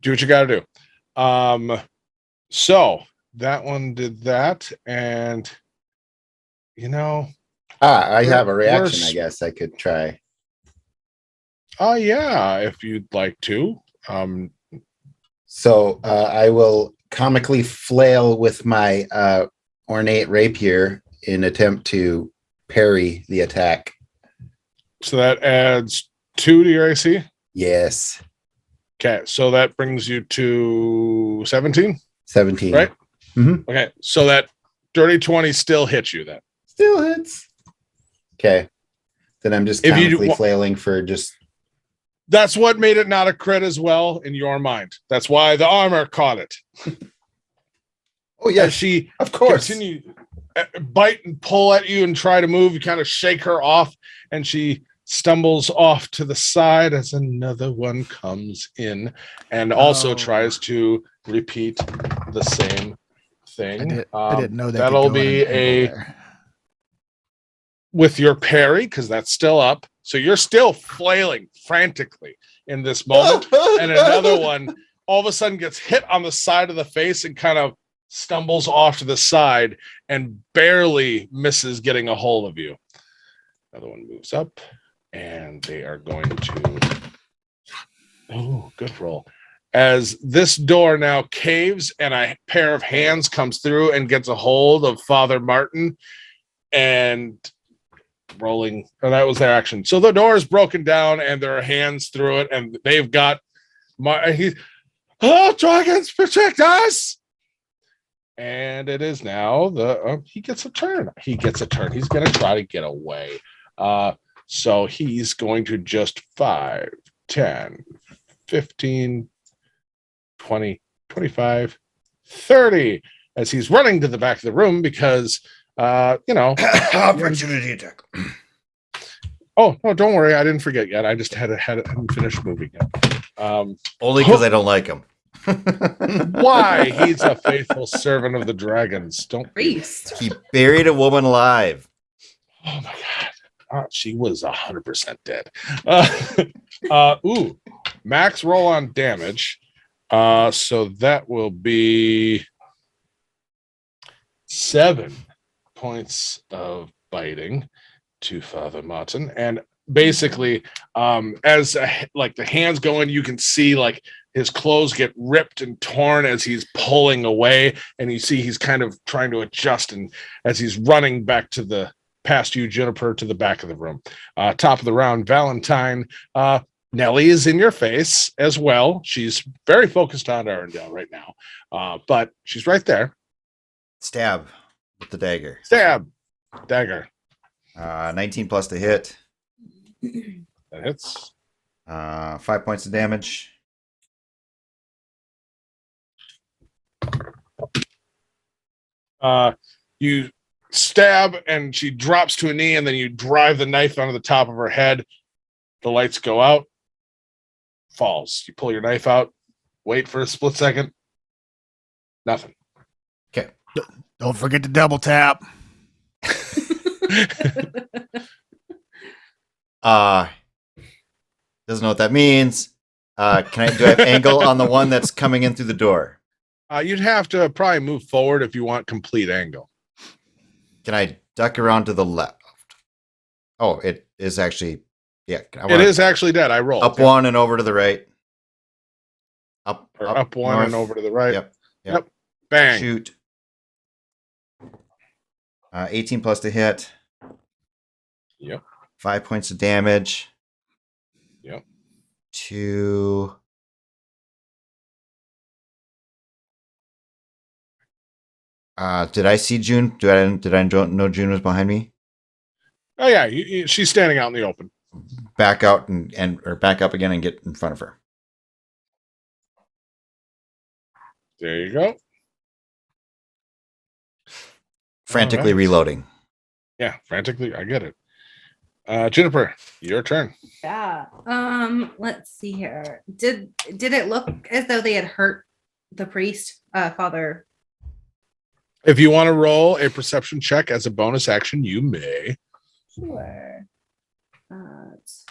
A: Do what you got to do. So that one did that, and
B: I have a reaction.
A: Worse.
B: I guess I could try.
A: Yeah, if you'd like to.
B: So I will comically flail with my ornate rapier in attempt to parry the attack.
A: So that adds 2 to your AC.
B: Yes.
A: Okay, so that brings you to 17,
B: 17.
A: right?
B: Mhm.
A: Okay, so that dirty 20 still hits you then.
B: Still hits. Okay. Then I'm just
A: If you
B: comically
A: do-
B: flailing for just.
A: That's what made it not a crit as well in your mind. That's why the armor caught it.
B: Oh,
A: As
B: yes.
A: she
B: Of course.
A: continue bite and pull at you and try to move, you kind of shake her off, and she stumbles off to the side as another one comes in and also tries to repeat the same thing.
D: I didn't know that.
A: That'll be with your parry, because that's still up. So you're still flailing frantically in this moment. And another one all of a sudden gets hit on the side of the face and kind of stumbles off to the side and barely misses getting a hold of you. Another one moves up, and they are going to. Oh, good roll. As this door now caves and a pair of hands comes through and gets a hold of Father Martin, and rolling. And that was their action. So the door is broken down and there are hands through it, and they've got dragons protect us. And it is now he gets a turn. He's going to try to get away. So he's going to just 5, 10, 15, 20, 25, 30 as he's running to the back of the room because
C: Opportunity attack.
A: Oh no, don't worry, I didn't forget yet. I just hadn't finished moving yet.
C: Only because I don't like him.
A: Why? He's a faithful servant of the dragons. Don't.
E: Priest.
C: He buried a woman alive.
A: Oh my god, she was 100% dead. Ooh, max roll on damage. So that will be 7 points of biting to Father Martin, and basically, as the hands go in, you can see like his clothes get ripped and torn as he's pulling away, and you see he's kind of trying to adjust, and as he's running back to past you, Juniper, to the back of the room. Top of the round, Valentine. Nellie is in your face as well. She's very focused on Arendelle right now, but she's right there.
C: Stab with the dagger.
A: Stab, dagger.
C: 19 plus to hit.
A: That hits.
C: 5 points of damage.
A: You stab and she drops to a knee, and then you drive the knife onto the top of her head. The lights go out. Falls. You pull your knife out. Wait for a split second. Nothing.
C: Okay.
D: Don't forget to double tap.
C: Doesn't know what that means. Do I have angle on the one that's coming in through the door?
A: You'd have to probably move forward if you want complete angle.
C: Can I duck around to the left? Oh, it is actually, yeah.
A: It is actually dead. I rolled.
C: Up one and over to the right. Up
A: one
C: north.
A: and over to the right.
C: Yep.
A: Bang.
C: Shoot. 18 plus to hit.
A: Yep.
C: 5 points of damage.
A: Yep.
C: To did I see June? Did I know June was behind me?
A: Oh yeah, she's standing out in the open.
C: Back out or back up again and get in front of her.
A: There you go.
C: Frantically
A: All right.
C: reloading.
A: Yeah, frantically. I get it. Juniper, your turn.
E: Yeah. Let's see here. Did it look as though they had hurt the priest, Father?
A: If you want to roll a perception check as a bonus action, you may.
E: Sure. It's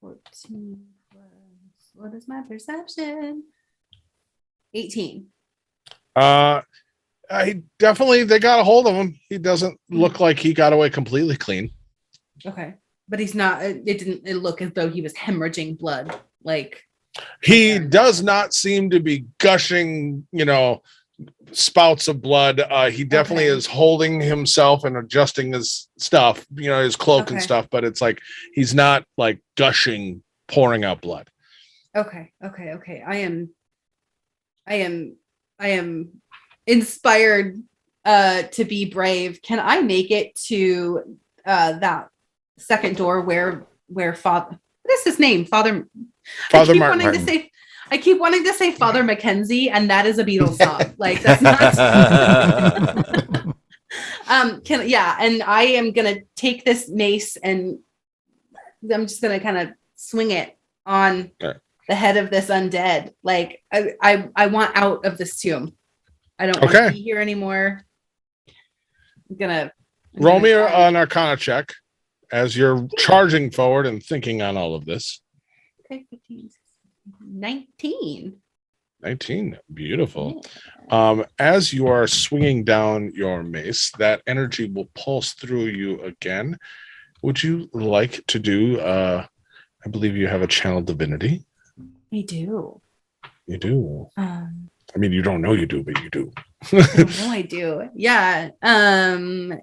E: 14 plus, what is my perception? 18.
A: I definitely they got a hold of him. He doesn't look like he got away completely clean.
E: Okay. But he's not, it didn't look as though he was hemorrhaging blood. Like,
A: He does not seem to be gushing, spouts of blood. He definitely
E: Okay.
A: is holding himself and adjusting his stuff, his cloak and
E: Okay.
A: stuff, but it's like he's not like gushing, pouring out blood.
E: okay. I am inspired to be brave. Can I make it to that second door where Father, what is his name? Father
A: Father
E: I keep
A: Martin.
E: wanting to say I keep wanting to say Father Mackenzie, and that is a Beatles song. Like, that's not and I am gonna take this mace and I'm just gonna kind of swing it on
A: Okay.
E: the head of this undead. Like, I want out of this tomb. I don't want
A: Okay.
E: to be here anymore. I'm gonna
A: Roll me
E: try.
A: an Arcana check as you're charging forward and thinking on all of this.
E: Okay, 15, 19.
A: 19. Beautiful. As you are swinging down your mace, that energy will pulse through you again. Would you like to do, I believe you have a channel divinity.
E: I do.
A: You do.
E: I
A: I mean, you don't know you do, but you do.
E: don't know I do. Yeah.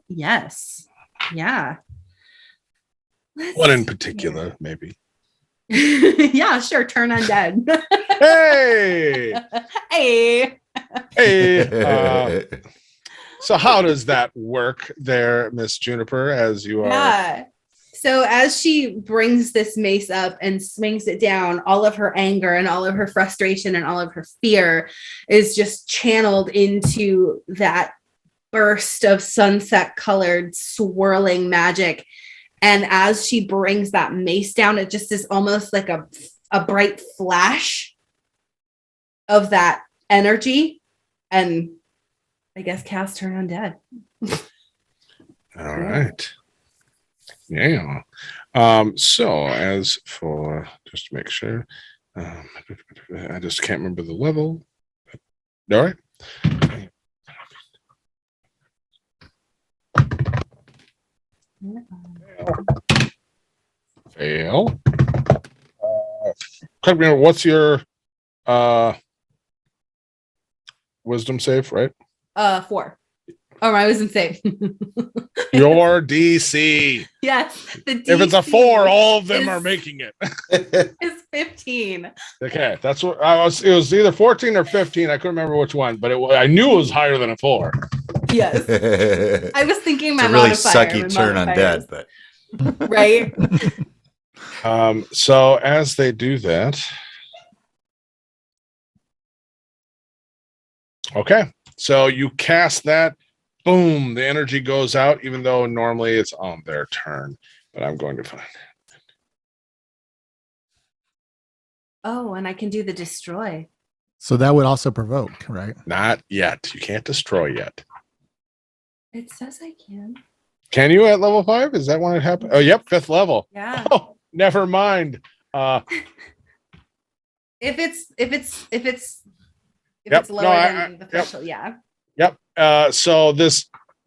E: Yes. Yeah.
A: One in particular, maybe.
E: Yeah, sure. Turn undead.
A: Hey!
E: Hey.
A: Hey! So how does that work there, Miss Juniper, as you are...
E: Yeah. So as she brings this mace up and swings it down, all of her anger and all of her frustration and all of her fear is just channeled into that burst of sunset colored swirling magic. And as she brings that mace down, it just is almost like a bright flash of that energy. And I guess cast Turn Undead.
A: All right. Yeah. So as for, just to make sure, I just can't remember the level. All right. Fail. Correct me, what's your wisdom save, right?
E: 4. Oh, I was insane.
A: Your DC.
E: Yes. The DC
A: If it's a 4, all of them
E: is-
A: are making it.
E: is 15.
A: Okay, that's what I was. It was either 14 or 15. I couldn't remember which one, but I knew it was higher than a 4.
E: Yes.
C: It's
E: I was thinking my
C: a really
E: modifier.
C: sucky
E: My
C: turn
E: modifiers,
C: undead, but
E: right?
A: So as they do that, okay. So you cast that. Boom! The energy goes out, even though normally it's on their turn. But I'm going to find.
E: Oh, and I can do the destroy.
D: So that would also provoke, right?
A: Not yet. You can't destroy yet.
E: It says I can.
A: Can you at level 5? Is that when it happened? Oh, yep, 5th level.
E: Yeah.
A: Oh, never mind.
E: If it's
A: Yep,
E: lower
A: no,
E: than the
A: yep.
E: threshold, yeah.
A: Yep. So this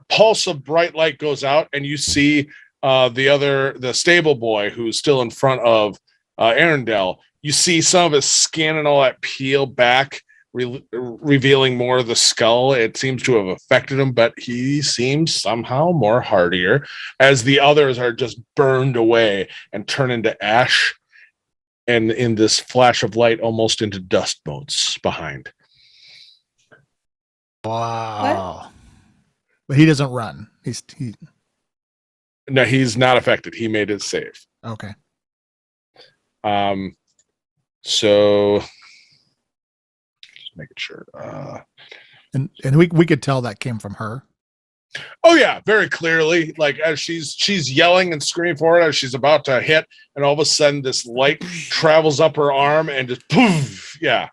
A: pulse of bright light goes out, and you see the stable boy who's still in front of Arendelle. You see some of his skin and all that peel back, revealing more of the skull. It seems to have affected him, but he seems somehow more hardier, as the others are just burned away and turn into ash, and in this flash of light, almost into dust motes behind.
D: Wow. But he doesn't run. He
A: No, he's not affected. He made it save.
D: okay.
A: So just making sure.
D: And we could tell that came from her.
A: Oh yeah, very clearly. Like as she's yelling and screaming for it as she's about to hit, and all of a sudden this light travels up her arm and just poof. Yeah.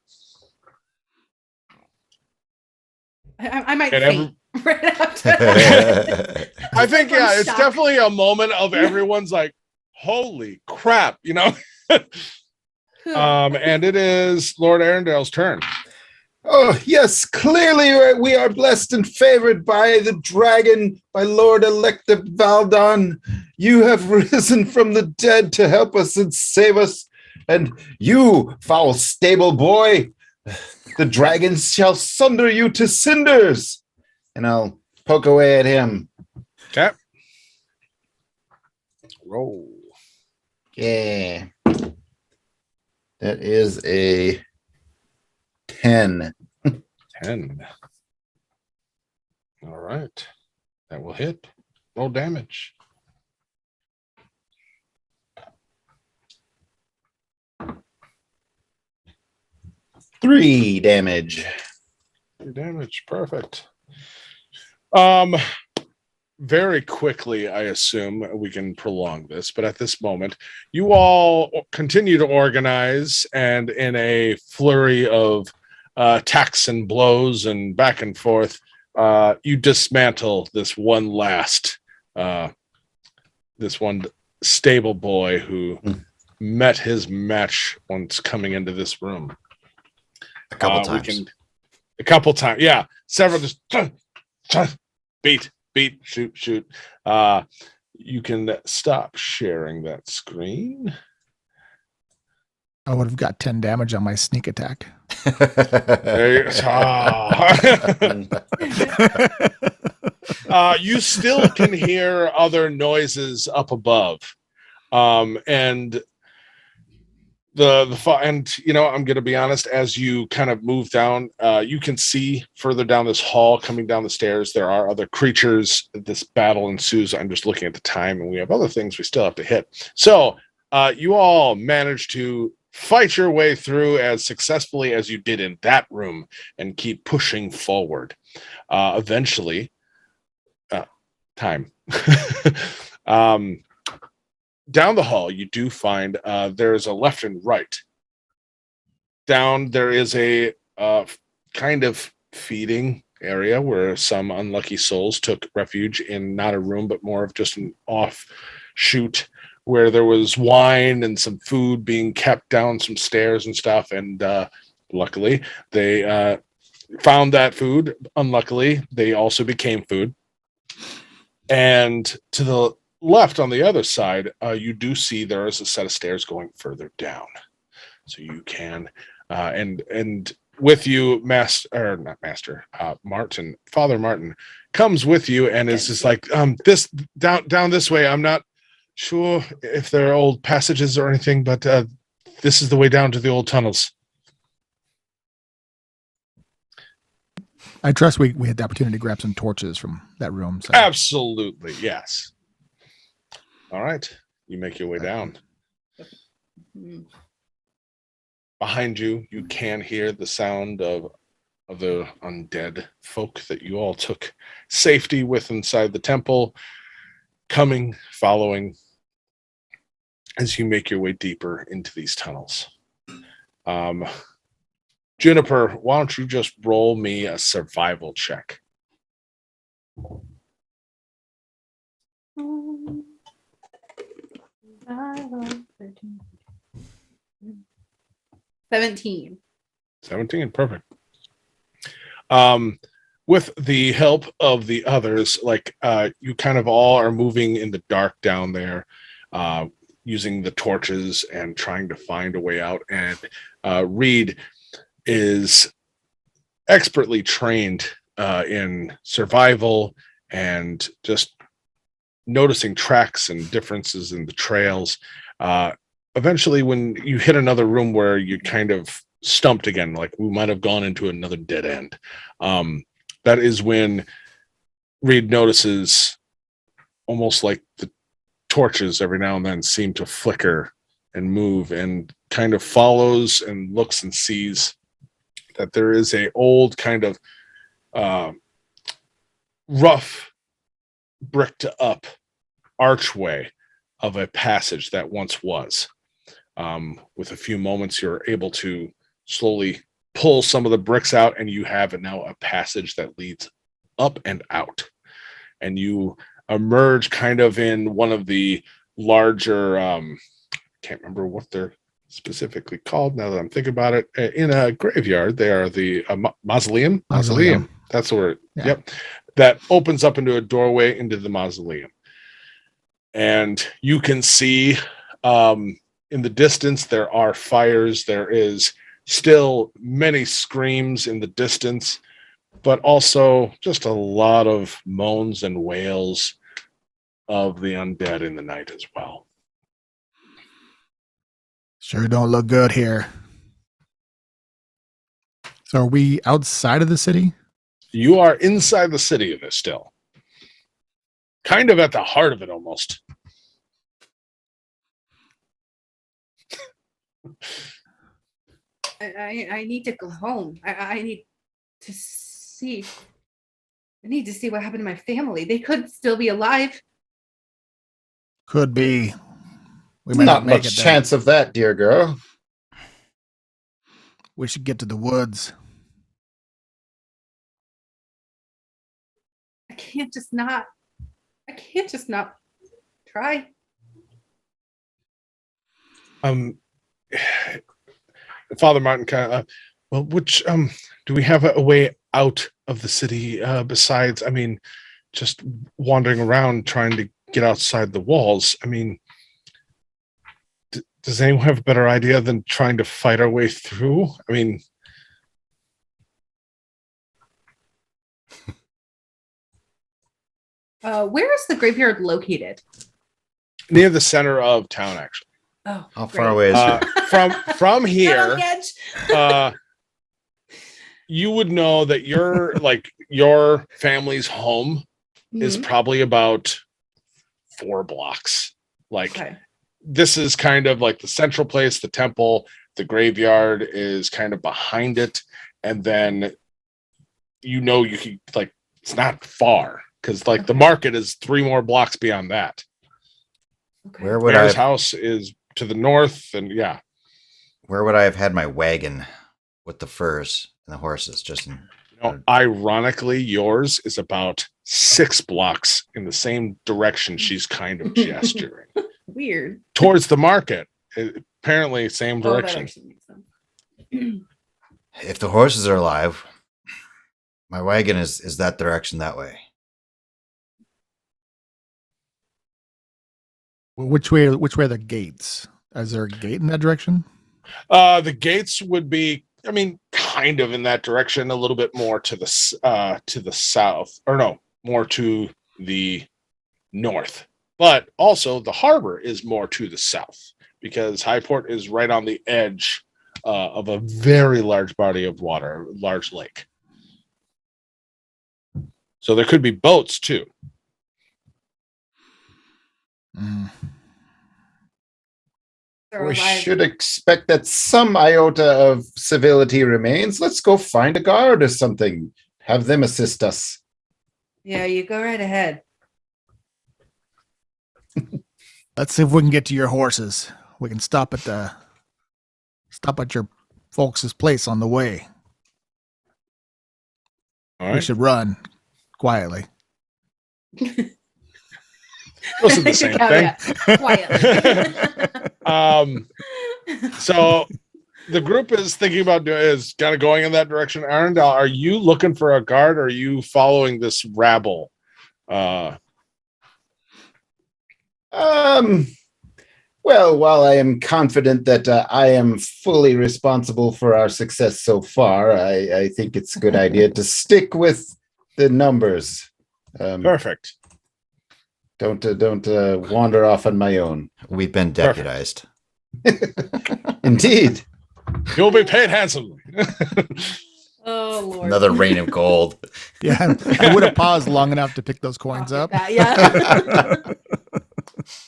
E: I might
A: And
E: faint right after.
A: I think
E: From
A: it's
E: shock.
A: definitely a moment of everyone's like, "Holy crap!" And it is Lord Arendale's turn.
B: Oh, yes, clearly we are blessed and favored by the dragon, by Lord Elective Valdon. You have risen from the dead to help us and save us. And you, foul stable boy, the dragons shall sunder you to cinders. And I'll poke away at him.
A: Okay. Roll.
B: Yeah. That is a 10.
A: 10. All right. That will hit. Roll damage.
B: Three damage.
A: 3 damage. Perfect. Very quickly, I assume we can prolong this, but at this moment, you all continue to organize, and in a flurry of attacks and blows and back and forth, you dismantle this one stable boy who met his match once coming into this room.
C: A couple times.
A: A couple times, yeah. Several just beat, shoot. You can stop sharing that screen.
D: I would have got 10 damage on my sneak attack.
A: You still can hear other noises up above, and I'm going to be honest. As you kind of move down, you can see further down this hall, coming down the stairs, there are other creatures. This battle ensues. I'm just looking at the time, and we have other things we still have to hit. So you all managed to fight your way through as successfully as you did in that room and keep pushing forward. Eventually, time. Down the hall, you do find there's a left and right. Down there is a kind of feeding area where some unlucky souls took refuge in not a room, but more of just an offshoot where there was wine and some food being kept down some stairs and stuff. And luckily, they found that food. Unluckily, they also became food. And to the left on the other side, you do see there is a set of stairs going further down. So you can, and with you, Father Martin comes with you and is just like, this down this way. I'm not sure if there are old passages or anything, but this is the way down to the old tunnels.
D: I trust we had the opportunity to grab some torches from that room. So.
A: Absolutely, yes. All right, you make your way down. Behind you, you can hear the sound of the undead folk that you all took safety with inside the temple, following as you make your way deeper into these tunnels. Juniper, why don't you just roll me a survival check?
E: 17.
A: 17, perfect. With the help of the others, you kind of all are moving in the dark down there, using the torches and trying to find a way out. And Reed is expertly trained in survival and just noticing tracks and differences in the trails. Eventually, when you hit another room where you kind of stumped again, like we might have gone into another dead end, that is when Reed notices almost like the torches every now and then seem to flicker and move, and kind of follows and looks and sees that there is a old kind of rough bricked up archway of a passage that once was. With a few moments, you're able to slowly pull some of the bricks out, and you have now a passage that leads up and out. And you emerge kind of in one of the larger, can't remember what they're specifically called now that I'm thinking about it. In a graveyard, they are the mausoleum.
D: Mausoleum.
A: That's the word.
D: Yeah.
A: Yep. That opens up into a doorway into the mausoleum. And you can see in the distance, there are fires. There is still many screams in the distance, but also just a lot of moans and wails of the undead in the night as well.
D: Sure don't look good here. So are we outside of the city?
A: You are inside the city of this still. Kind of at the heart of it almost.
E: I need to go home. I need to see. I need to see what happened to my family. They could still be alive.
D: Could be. We might
B: Not
D: make
B: much
D: it then.
B: chance of that, dear girl.
D: We should get to the woods.
E: I can't just not try.
A: Father Martin kind of, well, which do we have a way out of the city besides, I mean, just wandering around trying to get outside the walls? I mean, does anyone have a better idea than trying to fight our way through? I mean,
E: Where is the graveyard located?
A: near the center of town, actually.
E: Oh,
C: How
E: great.
C: far away is it?
A: From
E: Not on
A: here,
E: the edge.
A: you would know that your family's home is
E: Mhm.
A: probably about 4 blocks. Like,
E: Okay.
A: this is kind of like the central place, the temple. The graveyard is kind of behind it, and then you can, like, it's not far because, like, the
E: Okay.
A: market is 3 more blocks beyond that.
E: Okay.
C: Where would
A: Mayor's
C: I
A: house is to the north, and yeah,
C: where would I have had my wagon with the furs and the horses? Just in,
A: ironically, yours is about 6 blocks in the same direction. She's kind of gesturing
E: Weird.
A: towards the market. Apparently, same
E: Oh, that
A: direction.
E: actually makes sense.
C: if the horses are alive, my wagon is that direction that way.
D: Which way are the gates? Is there a gate in that direction?
A: The gates would be, I mean, kind of in that direction, a little bit more to the south, or no, more to the north. But also, the harbor is more to the south because Highport is right on the edge of a very large body of water, a large lake. So there could be boats too.
D: Mm.
E: They're
B: We
E: alive.
B: should expect that some iota of civility remains. Let's go find a guard or something. Have them assist us.
E: Yeah, you go right ahead.
D: Let's see if we can get to your horses. We can stop at your folks' place on the way.
A: All
D: We
A: right.
D: should run quietly.
A: Those are the same thing.
E: Quietly.
A: So the group is thinking about is kind of going in that direction. Arendelle, are you looking for a guard, or are you following this rabble?
B: Well, while I am confident that I am fully responsible for our success so far, I think it's a good idea to stick with the numbers.
A: Perfect.
B: Don't wander off on my own.
C: We've been
A: Perfect.
C: deputized.
B: Indeed.
A: You'll be paid handsomely.
E: Oh Lord.
C: Another rain of gold.
D: Yeah, I would have paused long enough to pick those coins up.
E: Yeah.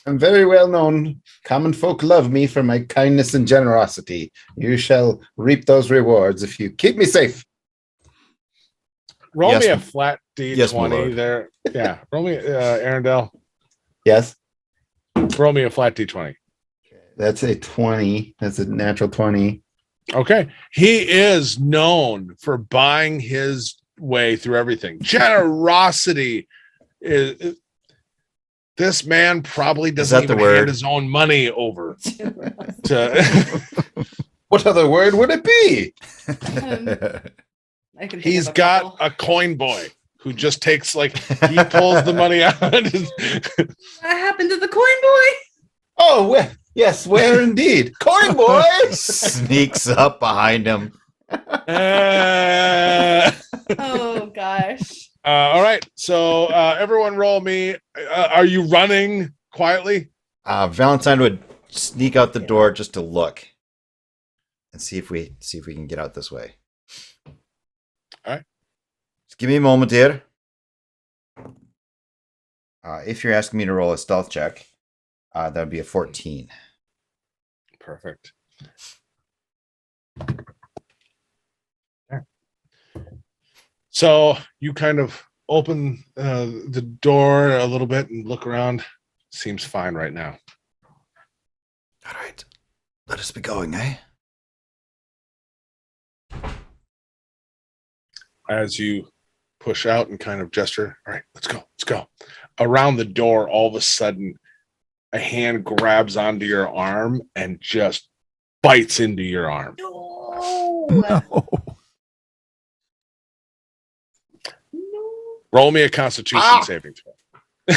B: I'm very well known. Common folk love me for my kindness and generosity. You shall reap those rewards if you keep me safe.
A: Roll
C: Yes,
A: me a
C: m-
A: flat D20
C: yes, my lord.
A: there. Yeah. Roll me, Arendelle.
B: Yes,
A: Roll me a flat D20.
B: that's a 20. That's a natural 20.
A: Okay. He is known for buying his way through everything. Generosity is this man probably doesn't
C: that the
A: even
C: word?
A: hand his own money over to
B: What other word would it be?
E: I can think
A: he's
E: of a
A: got
E: couple.
A: a coin boy who just takes like he pulls the money out.
E: What happened to the coin boy?
B: Oh, yes, where indeed? Coin boy!
C: Sneaks up behind him.
E: Oh gosh.
A: All right. So everyone roll me. Are you running quietly?
C: Valentine would sneak out the door just to look and see if we can get out this way.
A: All right.
C: Just give me a moment here. If you're asking me to roll a stealth check, that would be a 14.
A: Perfect. So you kind of open the door a little bit and look around. Seems fine right now.
C: All right. Let us be going, eh?
A: As you push out and kind of gesture, all right, let's go, let's go. Around the door, all of a sudden, a hand grabs onto your arm and just bites into your arm.
E: No.
D: No.
E: No.
A: Roll me a Constitution saving throw.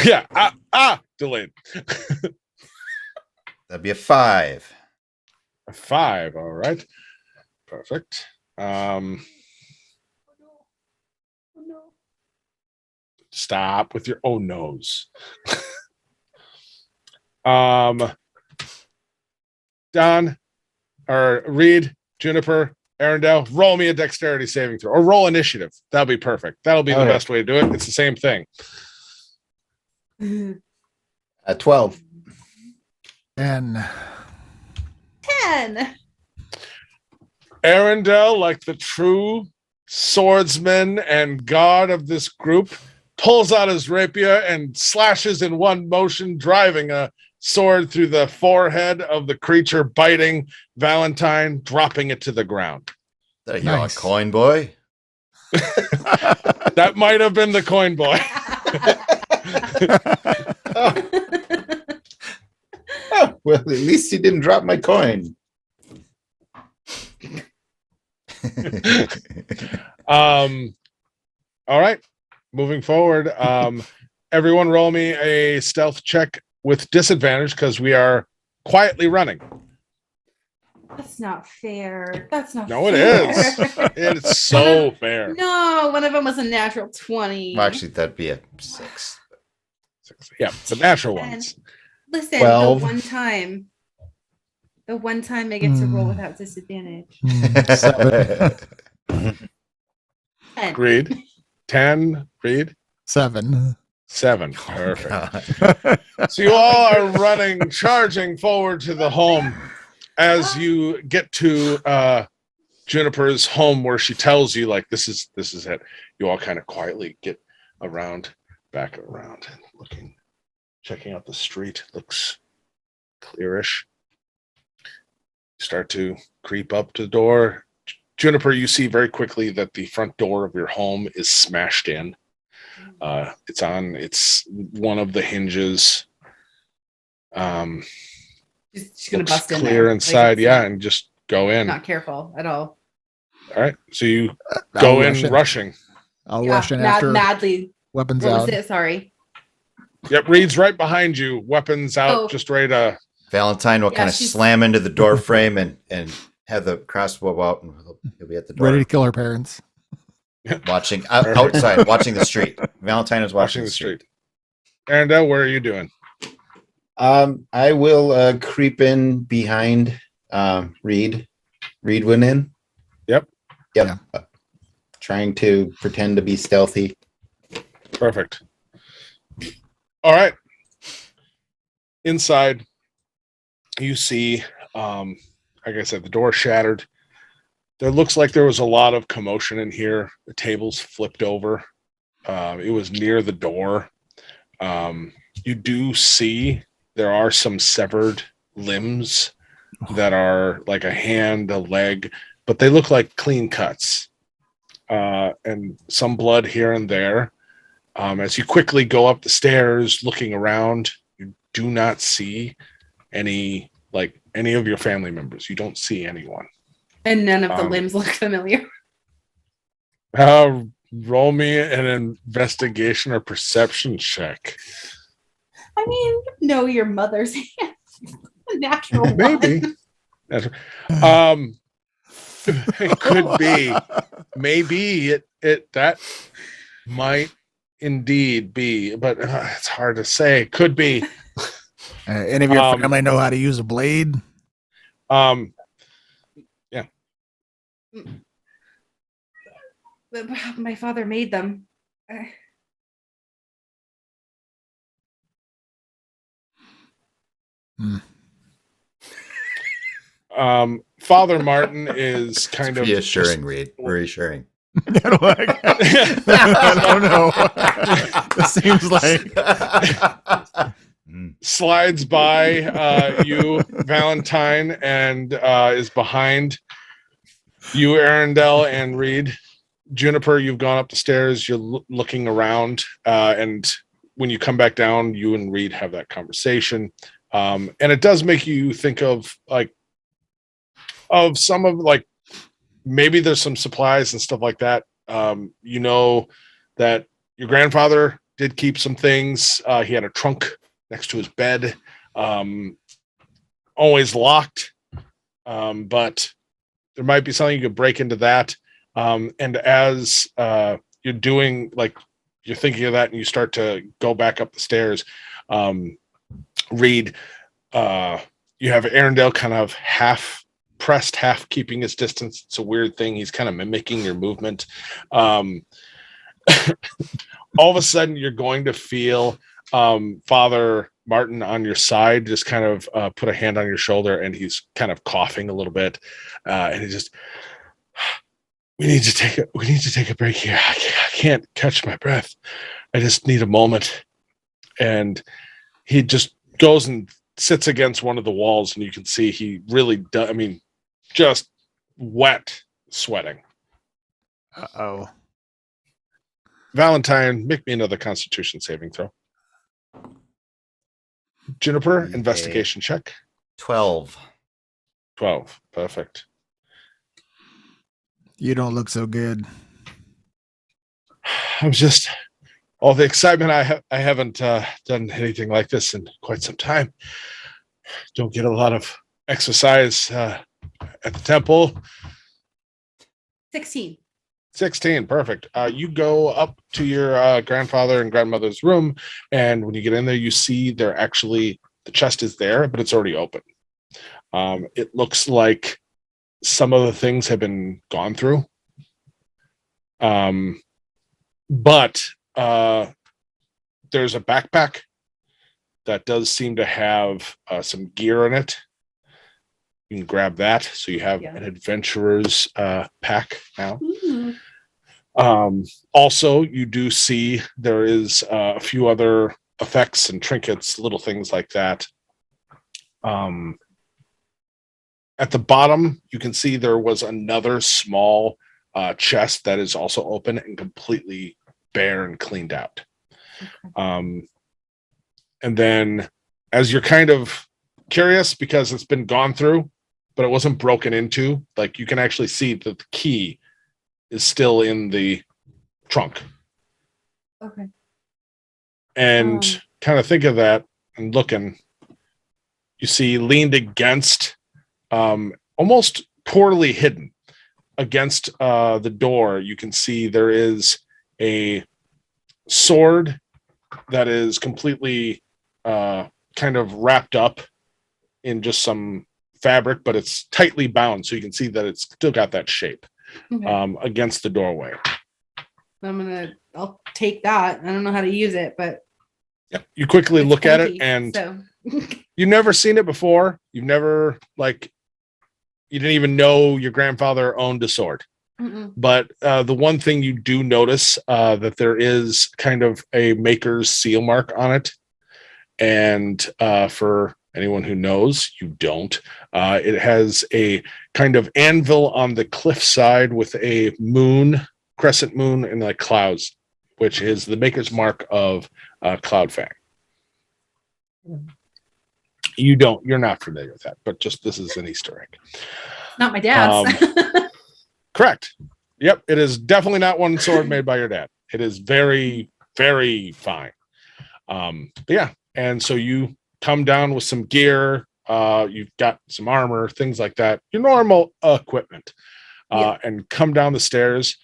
A: Yeah, delayed.
C: That'd be a 5.
A: A 5, all right, perfect.
E: Oh no.
A: Stop with your oh no's. Don or Reed, Juniper, Arendelle, roll me a dexterity saving throw or roll initiative. That'll be perfect. That'll be the
B: Okay.
A: best way to do it. It's the same thing.
B: 12.
D: And
E: 10.
A: Arendelle, like the true swordsman and god of this group, pulls out his rapier and slashes in one motion, driving a sword through the forehead of the creature, biting Valentine, dropping it to the ground.
C: There you
D: Nice.
C: go, coin boy.
A: That might have been the coin boy.
B: Oh, well, at least he didn't drop my coin.
A: All right, moving forward. Everyone roll me a stealth check with disadvantage because we are quietly running.
E: That's not fair. That's not
A: No, it
E: fair.
A: is. It's so fair.
E: No, one of them was a natural 20.
C: Well, actually, that'd be a 6.
A: Yeah, the natural
E: And
A: ones.
E: listen,
B: 12.
E: the one time I get to roll
D: Hmm.
E: without disadvantage.
D: 7.
E: 10.
A: Agreed. 10. Read.
D: 7.
A: 7.
C: Oh,
A: Perfect.
C: God.
A: So you all are running, charging forward to the home. As you get to Juniper's home, where she tells you, like, this is it. You all kind of quietly get back around, and looking, checking out the street. Looks clearish. Start to creep up to the door. Juniper, you see very quickly that the front door of your home is smashed in. It's one of the hinges.
E: She's gonna
A: Looks
E: bust in
A: clear
E: there.
A: inside,
E: it's
A: yeah, and just go in.
E: not careful at all.
A: All right, so you
D: I'll
A: go in
D: rush in.
A: rushing.
D: I'll
E: Yeah,
D: rush in after
E: madly.
D: weapons
E: What
D: out.
E: was it? Sorry.
A: Yep, Reed's right behind you, weapons out,
E: Oh.
A: just ready to.
C: Valentine will
E: Yeah,
C: kind of
E: she's-
C: slam into the door frame and have the crossbow out, and he'll be at the door
D: Ready to kill her parents.
C: watching outside, watching the street. Valentine is
A: Watching
C: watching
A: the street. And what are you doing?
B: I will creep in behind Reed. Reed went in.
A: Yep.
B: Trying to pretend to be stealthy.
A: Perfect. All right. Inside, you see, like I said, the door shattered. There looks like there was a lot of commotion in here. The tables flipped over. It was near the door. You do see there are some severed limbs that are like a hand, a leg, but they look like clean cuts. And some blood here and there. As you quickly go up the stairs looking around, you do not see any of your family members. You don't see anyone.
E: And none of the limbs look familiar.
A: Roll me an investigation or perception check.
E: I mean, know your mother's hand. Natural
A: Maybe.
E: one.
A: It could be. Maybe it that might indeed be, but it's hard to say. It could be.
D: Any of your family know how to use a blade?
A: Yeah.
E: My father made them.
A: Father Martin is kind of
C: reassuring, Reed. Reassuring.
D: I don't know. It seems like
A: slides by you, Valentine, and is behind you, Arundel and Reed. Juniper, you've gone up the stairs. You're looking around, and when you come back down, you and Reed have that conversation. And it does make you think of some of maybe there's some supplies and stuff like that. You know that your grandfather did keep some things. He had a trunk next to his bed, always locked. But there might be something you could break into that. And as you're doing, you're thinking of that and you start to go back up the stairs, Reed, you have Arundel kind of half pressed, half keeping his distance. It's a weird thing. He's kind of mimicking your movement. All of a sudden, you're going to feel Father Martin on your side just kind of put a hand on your shoulder, and he's kind of coughing a little bit. And he just, we need to take a break here. I can't catch my breath. I just need a moment. And he just goes and sits against one of the walls, and you can see he really does. I mean, just wet sweating.
D: Uh-oh.
A: Valentine, make me another Constitution saving throw. Juniper,
C: Okay.
A: investigation check.
C: 12.
A: 12. Perfect.
D: You don't look so good.
A: I'm just all the excitement. I haven't done anything like this in quite some time. Don't get a lot of exercise at the temple.
E: 16.
A: 16, perfect. You go up to your grandfather and grandmother's room, and when you get in there, you see the chest is there, but it's already open. It looks like some of the things have been gone through. But there's a backpack that does seem to have some gear in it. You can grab that. So you have an adventurer's pack now. Also, you do see there is a few other effects and trinkets, little things like that. At the bottom, you can see there was another small chest that is also open and completely bare and cleaned out. And then as you're kind of curious because it's been gone through, but it wasn't broken into, you can actually see that the key is still in the trunk.
E: Okay.
A: And kind of think of that and looking, you see leaned against, almost poorly hidden against the door, you can see there is a sword that is completely kind of wrapped up in just some fabric, but it's tightly bound, so you can see that it's still got that shape against the doorway.
E: I'll take that. I don't know how to use it, but
A: yeah, you quickly
E: it's
A: look at it,
E: funky,
A: and
E: so.
A: You've never seen it before. You've never you didn't even know your grandfather owned a sword.
E: Mm-mm.
A: But the one thing you do notice that there is kind of a maker's seal mark on it. And for anyone who knows, you don't. It has a kind of anvil on the cliffside with a moon, crescent moon, and like clouds, which is the maker's mark of Cloudfang. You're not familiar with that, but just this is an Easter egg.
E: Not my dad's.
A: Correct. Yep. It is definitely not one sword made by your dad. It is very, very fine. But yeah. And so you come down with some gear. You've got some armor, things like that. Your normal equipment. And come down the stairs.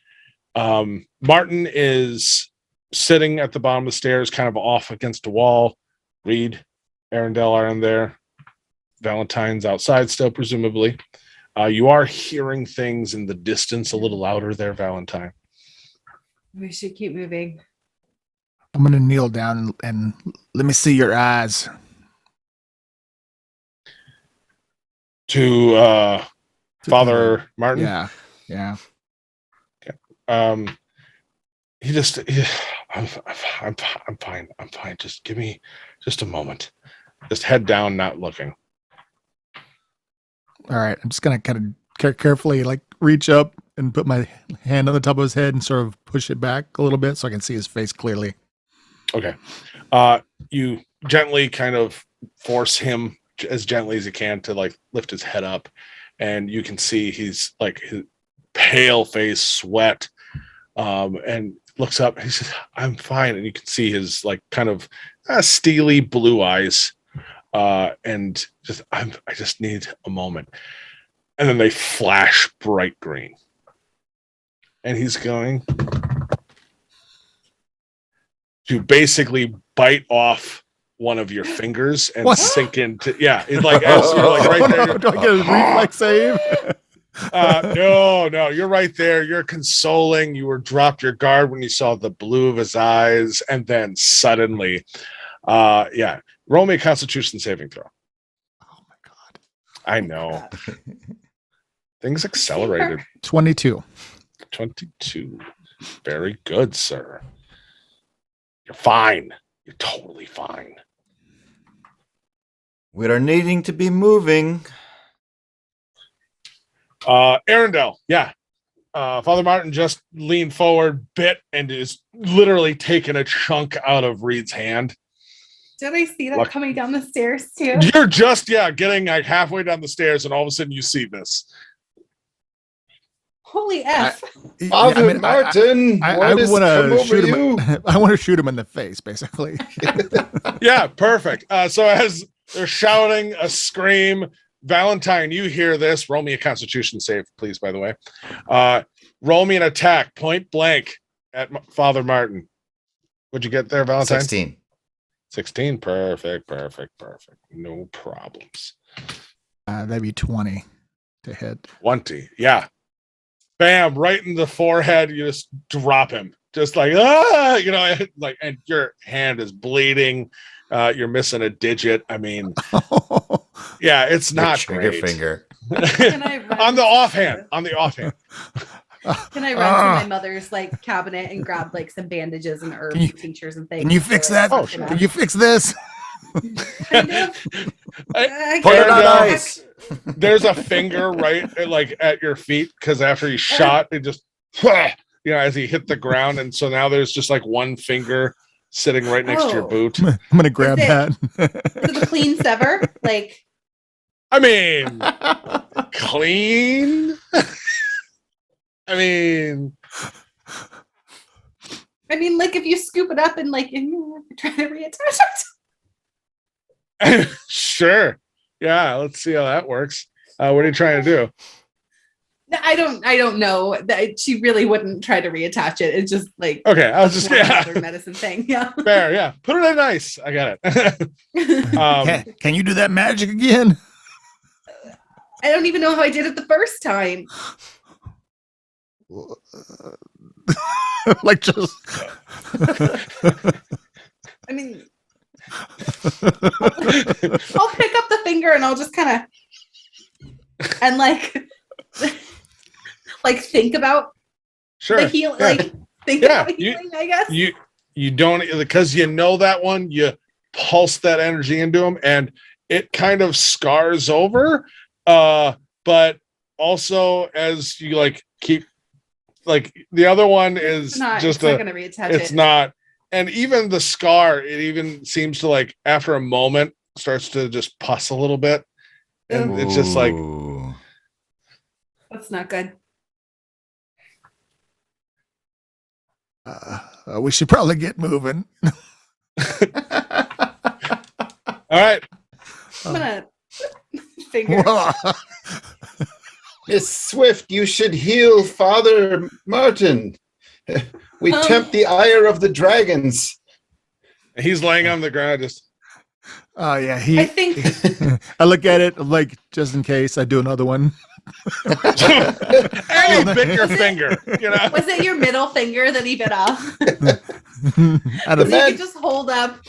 A: Martin is sitting at the bottom of the stairs, kind of off against a wall. Reed, Arendelle are in there. Valentine's outside still, presumably. You are hearing things in the distance a little louder there, Valentine.
E: We should keep moving.
D: I'm going to kneel down and let me see your eyes.
A: To Father Martin?
D: Yeah.
A: I'm fine. I'm fine. Just give me just a moment. Just head down, not looking.
D: All right. I'm just going to kind of carefully reach up and put my hand on the top of his head and sort of push it back a little bit so I can see his face clearly.
A: Okay. You gently kind of force him as gently as you can to lift his head up, and you can see he's his pale face, sweat, and looks up. And he says, "I'm fine," and you can see his kind of steely blue eyes, and I just need a moment, and then they flash bright green, and he's going to basically bite off one of your fingers and sink into as you're right there.
D: Do I get a reflex save?
A: No, you're right there. You're consoling. You dropped your guard when you saw the blue of his eyes, and then suddenly, roll me a Constitution saving throw.
D: Oh my god!
A: I know. Things accelerated.
D: 22.
A: 22. Very good, sir. You're fine. You're totally fine.
C: We are needing to be moving.
A: Arendelle, Father Martin just leaned forward, bit, and is literally taking a chunk out of Reed's hand.
E: Did I see that coming down the stairs too?
A: You're just getting halfway down the stairs, and all of a sudden you see this.
E: Holy F.
B: Father Martin,
D: I want to shoot him. I want to shoot him in the face, basically.
A: Yeah, perfect. So as they're shouting a scream, Valentine, you hear this. Roll me a Constitution save, please, by the way. Roll me an attack, point blank, at Father Martin. What'd you get there, Valentine?
C: 16.
A: 16. Perfect. No problems.
D: That'd be 20 to hit.
A: 20. Yeah. Bam, right in the forehead. You just drop him. Just and your hand is bleeding. You're missing a digit. I mean, yeah, it's not
C: trigger
A: great.
C: finger.
E: Can I run
A: On the offhand.
E: Can I run to my mother's cabinet and grab some bandages and herbs and tinctures and things?
D: Can you fix that?
A: Oh, sure.
D: Can you fix this?
E: Kind of.
C: Put it on ice.
A: There's a finger right at your feet, because after he shot, it just as he hit the ground, and so now there's just one finger sitting right next to your boot.
D: I'm gonna grab that.
E: Is it a clean sever?
A: I mean, clean. I mean,
E: if you scoop it up and you try to reattach it.
A: Sure. Yeah, let's see how that works. What are you trying to do?
E: I don't know. That she really wouldn't try to reattach it. It's just
A: okay. I was just
E: medicine thing. Yeah.
A: Fair. Yeah. Put it in ice. I got it.
D: Can you do that magic again?
E: I don't even know how I did it the first time.
D: Just.
E: I'll pick up the finger and I'll just kind of and like think about
A: Sure.
E: the heal,
A: Yeah.
E: like think
A: Yeah,
E: about healing, I guess.
A: You don't, because you know that one, you pulse that energy into him and it kind of scars over. But also as you like keep like the other one is
E: it's not gonna reattach
A: it's
E: it.
A: not, and even the scar, it even seems to like after a moment starts to just pus a little bit. And it's just like
C: Ooh.
E: That's not good.
D: We should probably get moving.
A: all right.
E: I'm gonna finger.
B: Miss Swift, you should heal Father Martin. We tempt the ire of the dragons.
A: He's laying on the ground just
D: Oh yeah,
E: I think
D: I look at it like just in case I do another one.
A: and you bit your finger, you know.
E: was it your middle finger that he bit off?
D: I don't
E: So you could just hold up.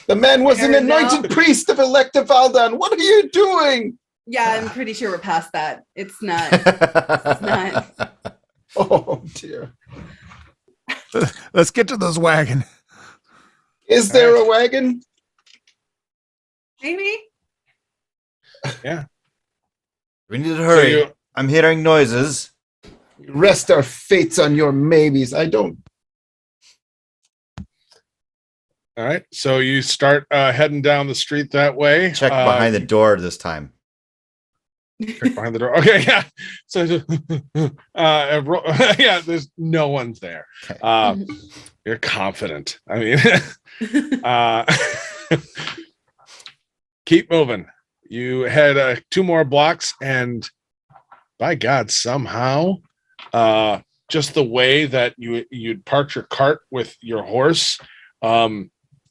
B: The man was an
E: Arendelle.
B: anointed priest of Electa Valdan. What are you doing?
E: Yeah, I'm pretty sure we're past that. It's not. It's not.
B: Oh dear.
D: Let's get to this wagon.
B: Is there a wagon?
E: Maybe.
C: We need to hurry.
A: So
C: I'm hearing noises.
B: Rest our fates on your maybes. I don't.
A: all right. So you start heading down the street that way.
C: Check behind the door this time.
A: Check behind the door. Okay, yeah. So yeah, there's no one's there. You're confident. I mean, keep moving. You head 2 more blocks, and by God, somehow, just the way that you'd parked your cart with your horse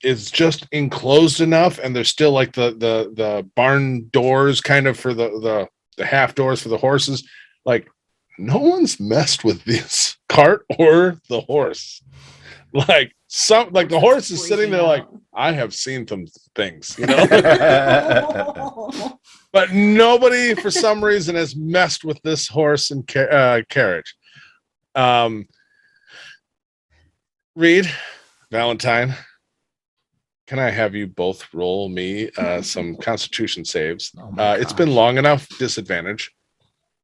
A: is just enclosed enough, and there's still like the barn doors kind of for the half doors for the horses. Like no one's messed with this cart or the horse. Like the horse is sitting there like, I have seen some things, you know. But nobody for some reason has messed with this horse and carriage. Reed, Valentine, can I have you both roll me some Constitution saves?
D: Oh my
A: It's been
D: gosh.
A: long enough. Disadvantage.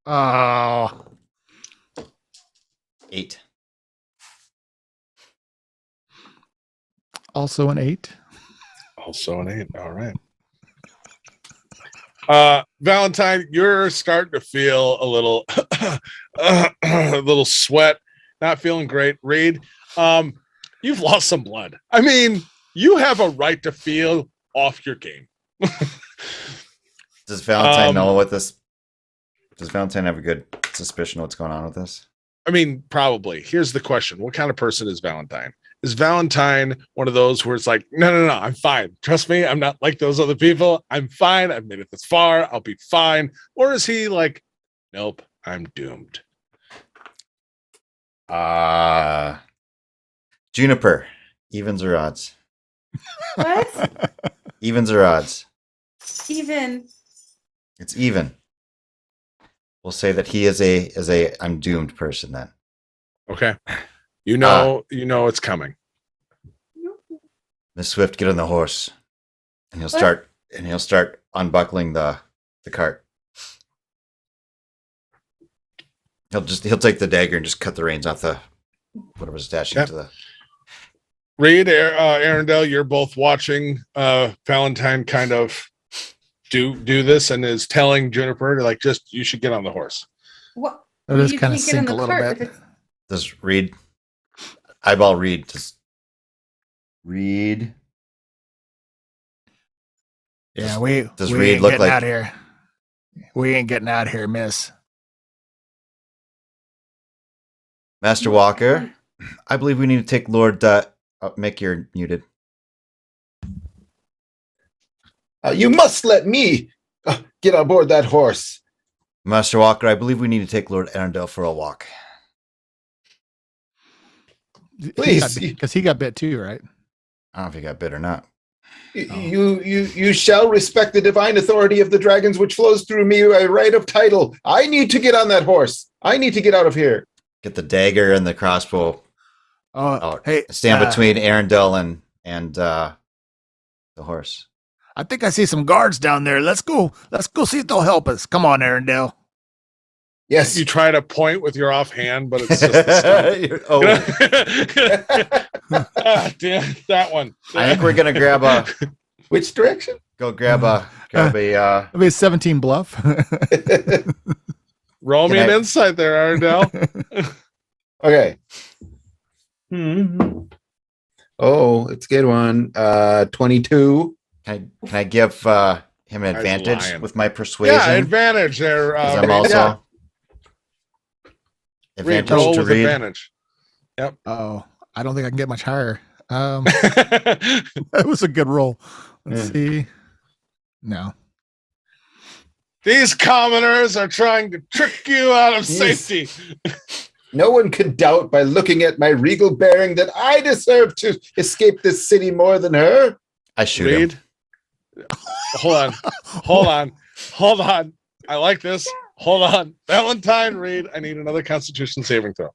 D: Oh,
C: 8.
D: also an 8.
A: Also an 8. All right. Valentine, you're starting to feel a little a little sweat, not feeling great. Reed, you've lost some blood. I mean, you have a right to feel off your game.
C: Does Valentine know what this? Does Valentine have a good suspicion of what's going on with this?
A: I mean, probably. Here's the question. What kind of person is Valentine? Is Valentine one of those where it's like, no, I'm fine. Trust me, I'm not like those other people. I'm fine. I've made it this far. I'll be fine. Or is he like, nope, I'm doomed?
C: Juniper, evens or odds?
E: What?
C: Evens or odds?
E: Even.
C: It's even. We'll say that he is a I'm doomed person then.
A: Okay. You know it's coming.
C: Miss Swift, get on the horse. And he'll start unbuckling the cart. He'll take the dagger and just cut the reins off the whatever's attaching to the.
A: Reed, Arendelle, you're both watching Valentine kind of do this and is telling Juniper to like, just you should get on the horse.
E: What?
D: It is
E: You
D: kind of
E: can't get in
D: sink a
E: the
D: little
E: cart
D: bit.
E: if it's-
C: Does Reed eyeball Reed? Does Reed?
D: Yeah,
C: Does
D: we
C: Reed
D: ain't
C: look
D: getting
C: like-
D: out here. We ain't getting out here, miss.
C: Master Walker, I believe we need to take Lord Mick, you're muted.
B: You must let me get aboard that horse.
C: Master Walker, I believe we need to take Lord Arendelle for a walk.
B: Please.
D: Because he got bit too, right?
C: I don't know if he got bit or not.
B: You shall respect the divine authority of the dragons which flows through me by right of title. I need to get on that horse. I need to get out of here.
C: Get the dagger and the crossbow.
D: Hey,
C: Stand between Arendelle and the horse.
D: I think I see some guards down there. Let's go. Let's go see if they'll help us. Come on, Arendelle.
B: Yes.
A: You try to point with your offhand, but it's just the
C: Oh,
A: ah, damn, that one.
C: I think we're gonna grab a
B: Which direction?
C: grab a.
D: It'll be a 17 bluff.
A: Roll me
C: Can
A: an
C: I-
A: insight there, Ardell.
B: Okay. Oh, it's a good one. 22.
C: Can I give him an
A: Guy's
C: advantage
A: lying.
C: with my persuasion?
A: Yeah, advantage there.
C: 'Cause I'm
A: Reed.
C: also
A: Yeah. Reed,
C: advantage
A: roll
C: to
A: with
C: read.
A: advantage.
D: Oh, I don't think I can get much higher. That was a good roll. Let's see. No.
A: These commoners are trying to trick you out of
B: Yes.
A: safety.
B: No one could doubt by looking at my regal bearing that I deserve to escape this city more than her.
C: I shoot him.
A: Reed, hold on. I like this. Hold on. Valentine, Reed, I need another Constitution saving throw.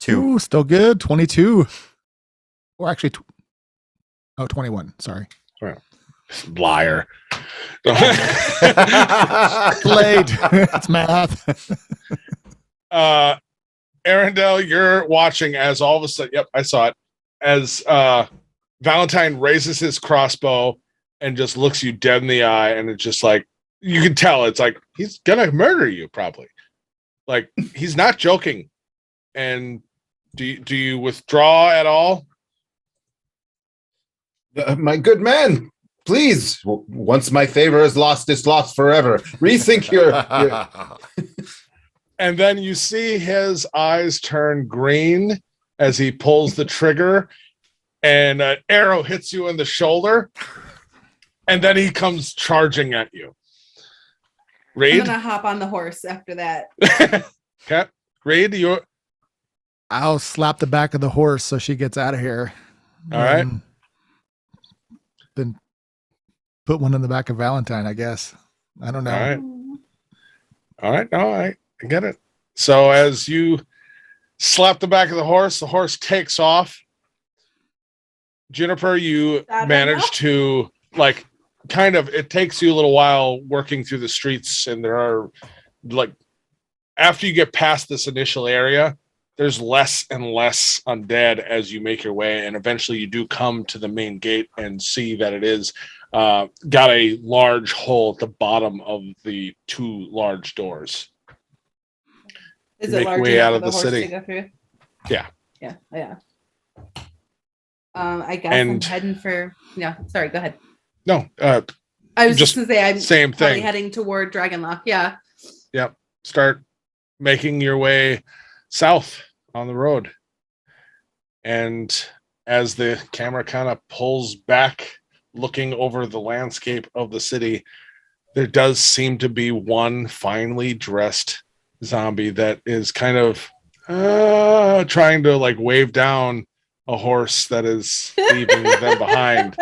C: 2.
D: Ooh, still good. 22. Or actually, 21. Sorry.
A: Liar.
D: Late. It's math.
A: Arendelle, you're watching as all of a sudden, yep, I saw it, as Valentine raises his crossbow and just looks you dead in the eye, and it's just like, you can tell it's like he's gonna murder you, probably. Like, he's not joking. And do you withdraw at all?
B: My good man, please. Once my favor is lost, it's lost forever. Rethink your
A: And then you see his eyes turn green as he pulls the trigger, and an arrow hits you in the shoulder, and then he comes charging at you.
E: I'm
A: Reed?
E: gonna hop on the horse after that.
A: Okay. Reed, you
D: I'll slap the back of the horse so she gets out of here.
A: All right.
D: Then put one in the back of Valentine, I guess. I don't know.
A: all right. All right. No, I get it. So as you slap the back of the horse takes off. Juniper, you
E: That
A: manage
E: enough?
A: to, like, kind of, it takes you a little while working through the streets, and there are, like, after you get past this initial area, there's less and less undead as you make your way, and eventually you do come to the main gate and see that it is got a large hole at the bottom of the two large doors.
E: Is
A: Make
E: it large
A: way
E: enough
A: out
E: for
A: of
E: the
A: the
E: horse
A: city.
E: to go through?
A: Yeah.
E: Yeah. I guess
A: And-
E: I'm heading for. Yeah, sorry. Go ahead.
A: No,
E: I was
A: Just
E: just gonna say I'm
A: same
E: probably
A: thing.
E: heading toward Dragonlock. Yeah.
A: Start making your way south on the road. And as the camera kind of pulls back, looking over the landscape of the city, there does seem to be one finely dressed zombie that is kind of trying to, like, wave down a horse that is leaving them behind.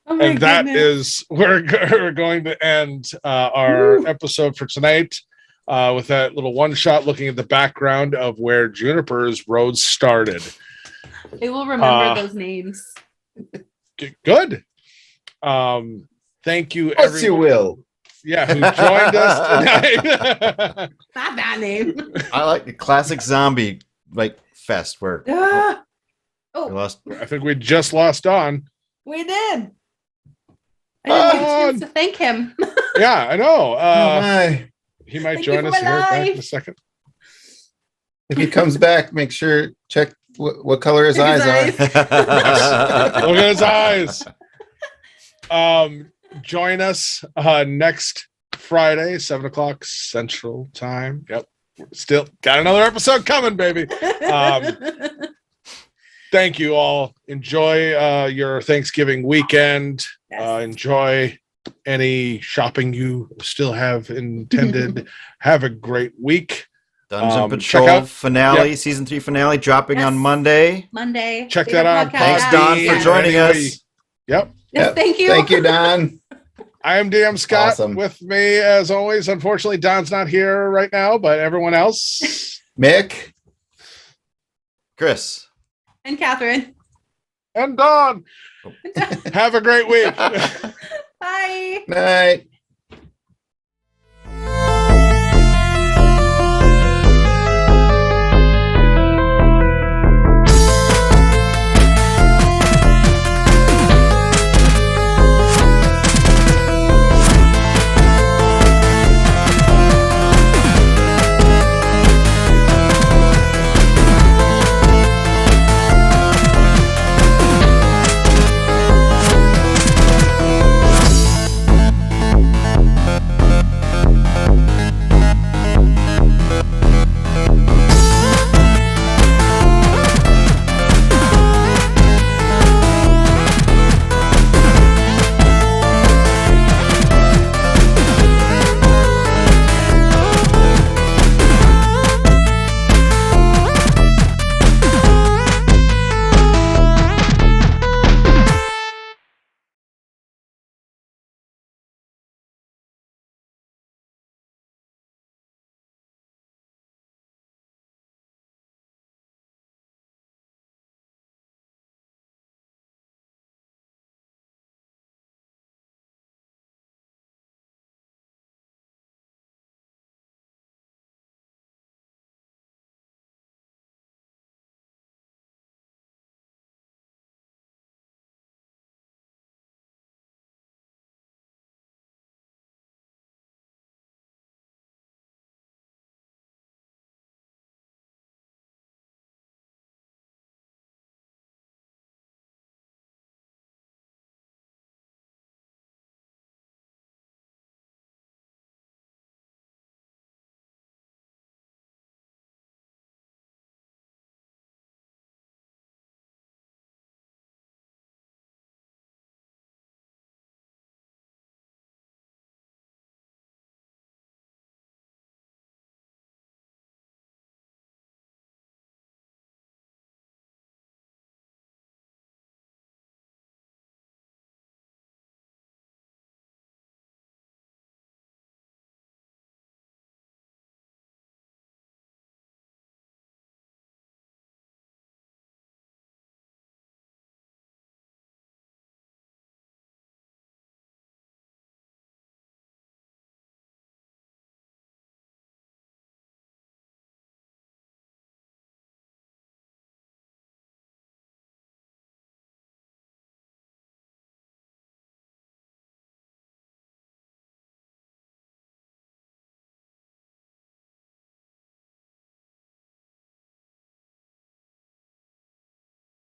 E: Oh my
A: And that
E: goodness.
A: is we're going to end our
E: Woo.
A: episode for tonight with that little one shot looking at the background of where Juniper's road started.
E: I will remember those names.
A: Good. Thank you,
B: Yes, you
A: everyone.
B: will.
A: Yeah, who joined us tonight.
E: Not that name.
C: I like the classic zombie like fest where
E: Ah.
C: we
E: Oh,
C: lost.
A: I think we just lost Don.
E: we did. I didn't get a chance to thank him.
A: Yeah, I know.
B: Oh my.
A: He might
E: Thank you
A: join
E: for
A: us
E: my
A: here back in
E: life.
A: a second.
B: If he comes back, make sure check what color his
E: Check
B: eyes
E: his
B: are.
A: Look at his eyes. Join us next Friday, 7:00 Central Time. Yep. Still got another episode coming, baby. Thank you all. Enjoy your Thanksgiving weekend.
E: Yes.
A: Enjoy any shopping you still have intended. Have a great week.
C: Dungeon
A: check
C: Patrol
A: out-
C: finale, season 3 finale, dropping on
E: Yes.
C: Monday.
E: Monday.
A: Check
E: Favorite
A: that out.
E: podcast
C: Thanks,
E: app.
C: Don,
E: Yeah.
C: for joining
A: Anyway,
C: us.
A: Yep.
E: Yes, thank you.
B: Thank you, Don.
A: I am DM Scott.
B: Awesome.
A: With me, as always. Unfortunately, Don's not here right now, but everyone else.
B: Mick.
C: Chris.
E: And Catherine.
A: And Don. Have a great week.
E: Bye.
B: Night.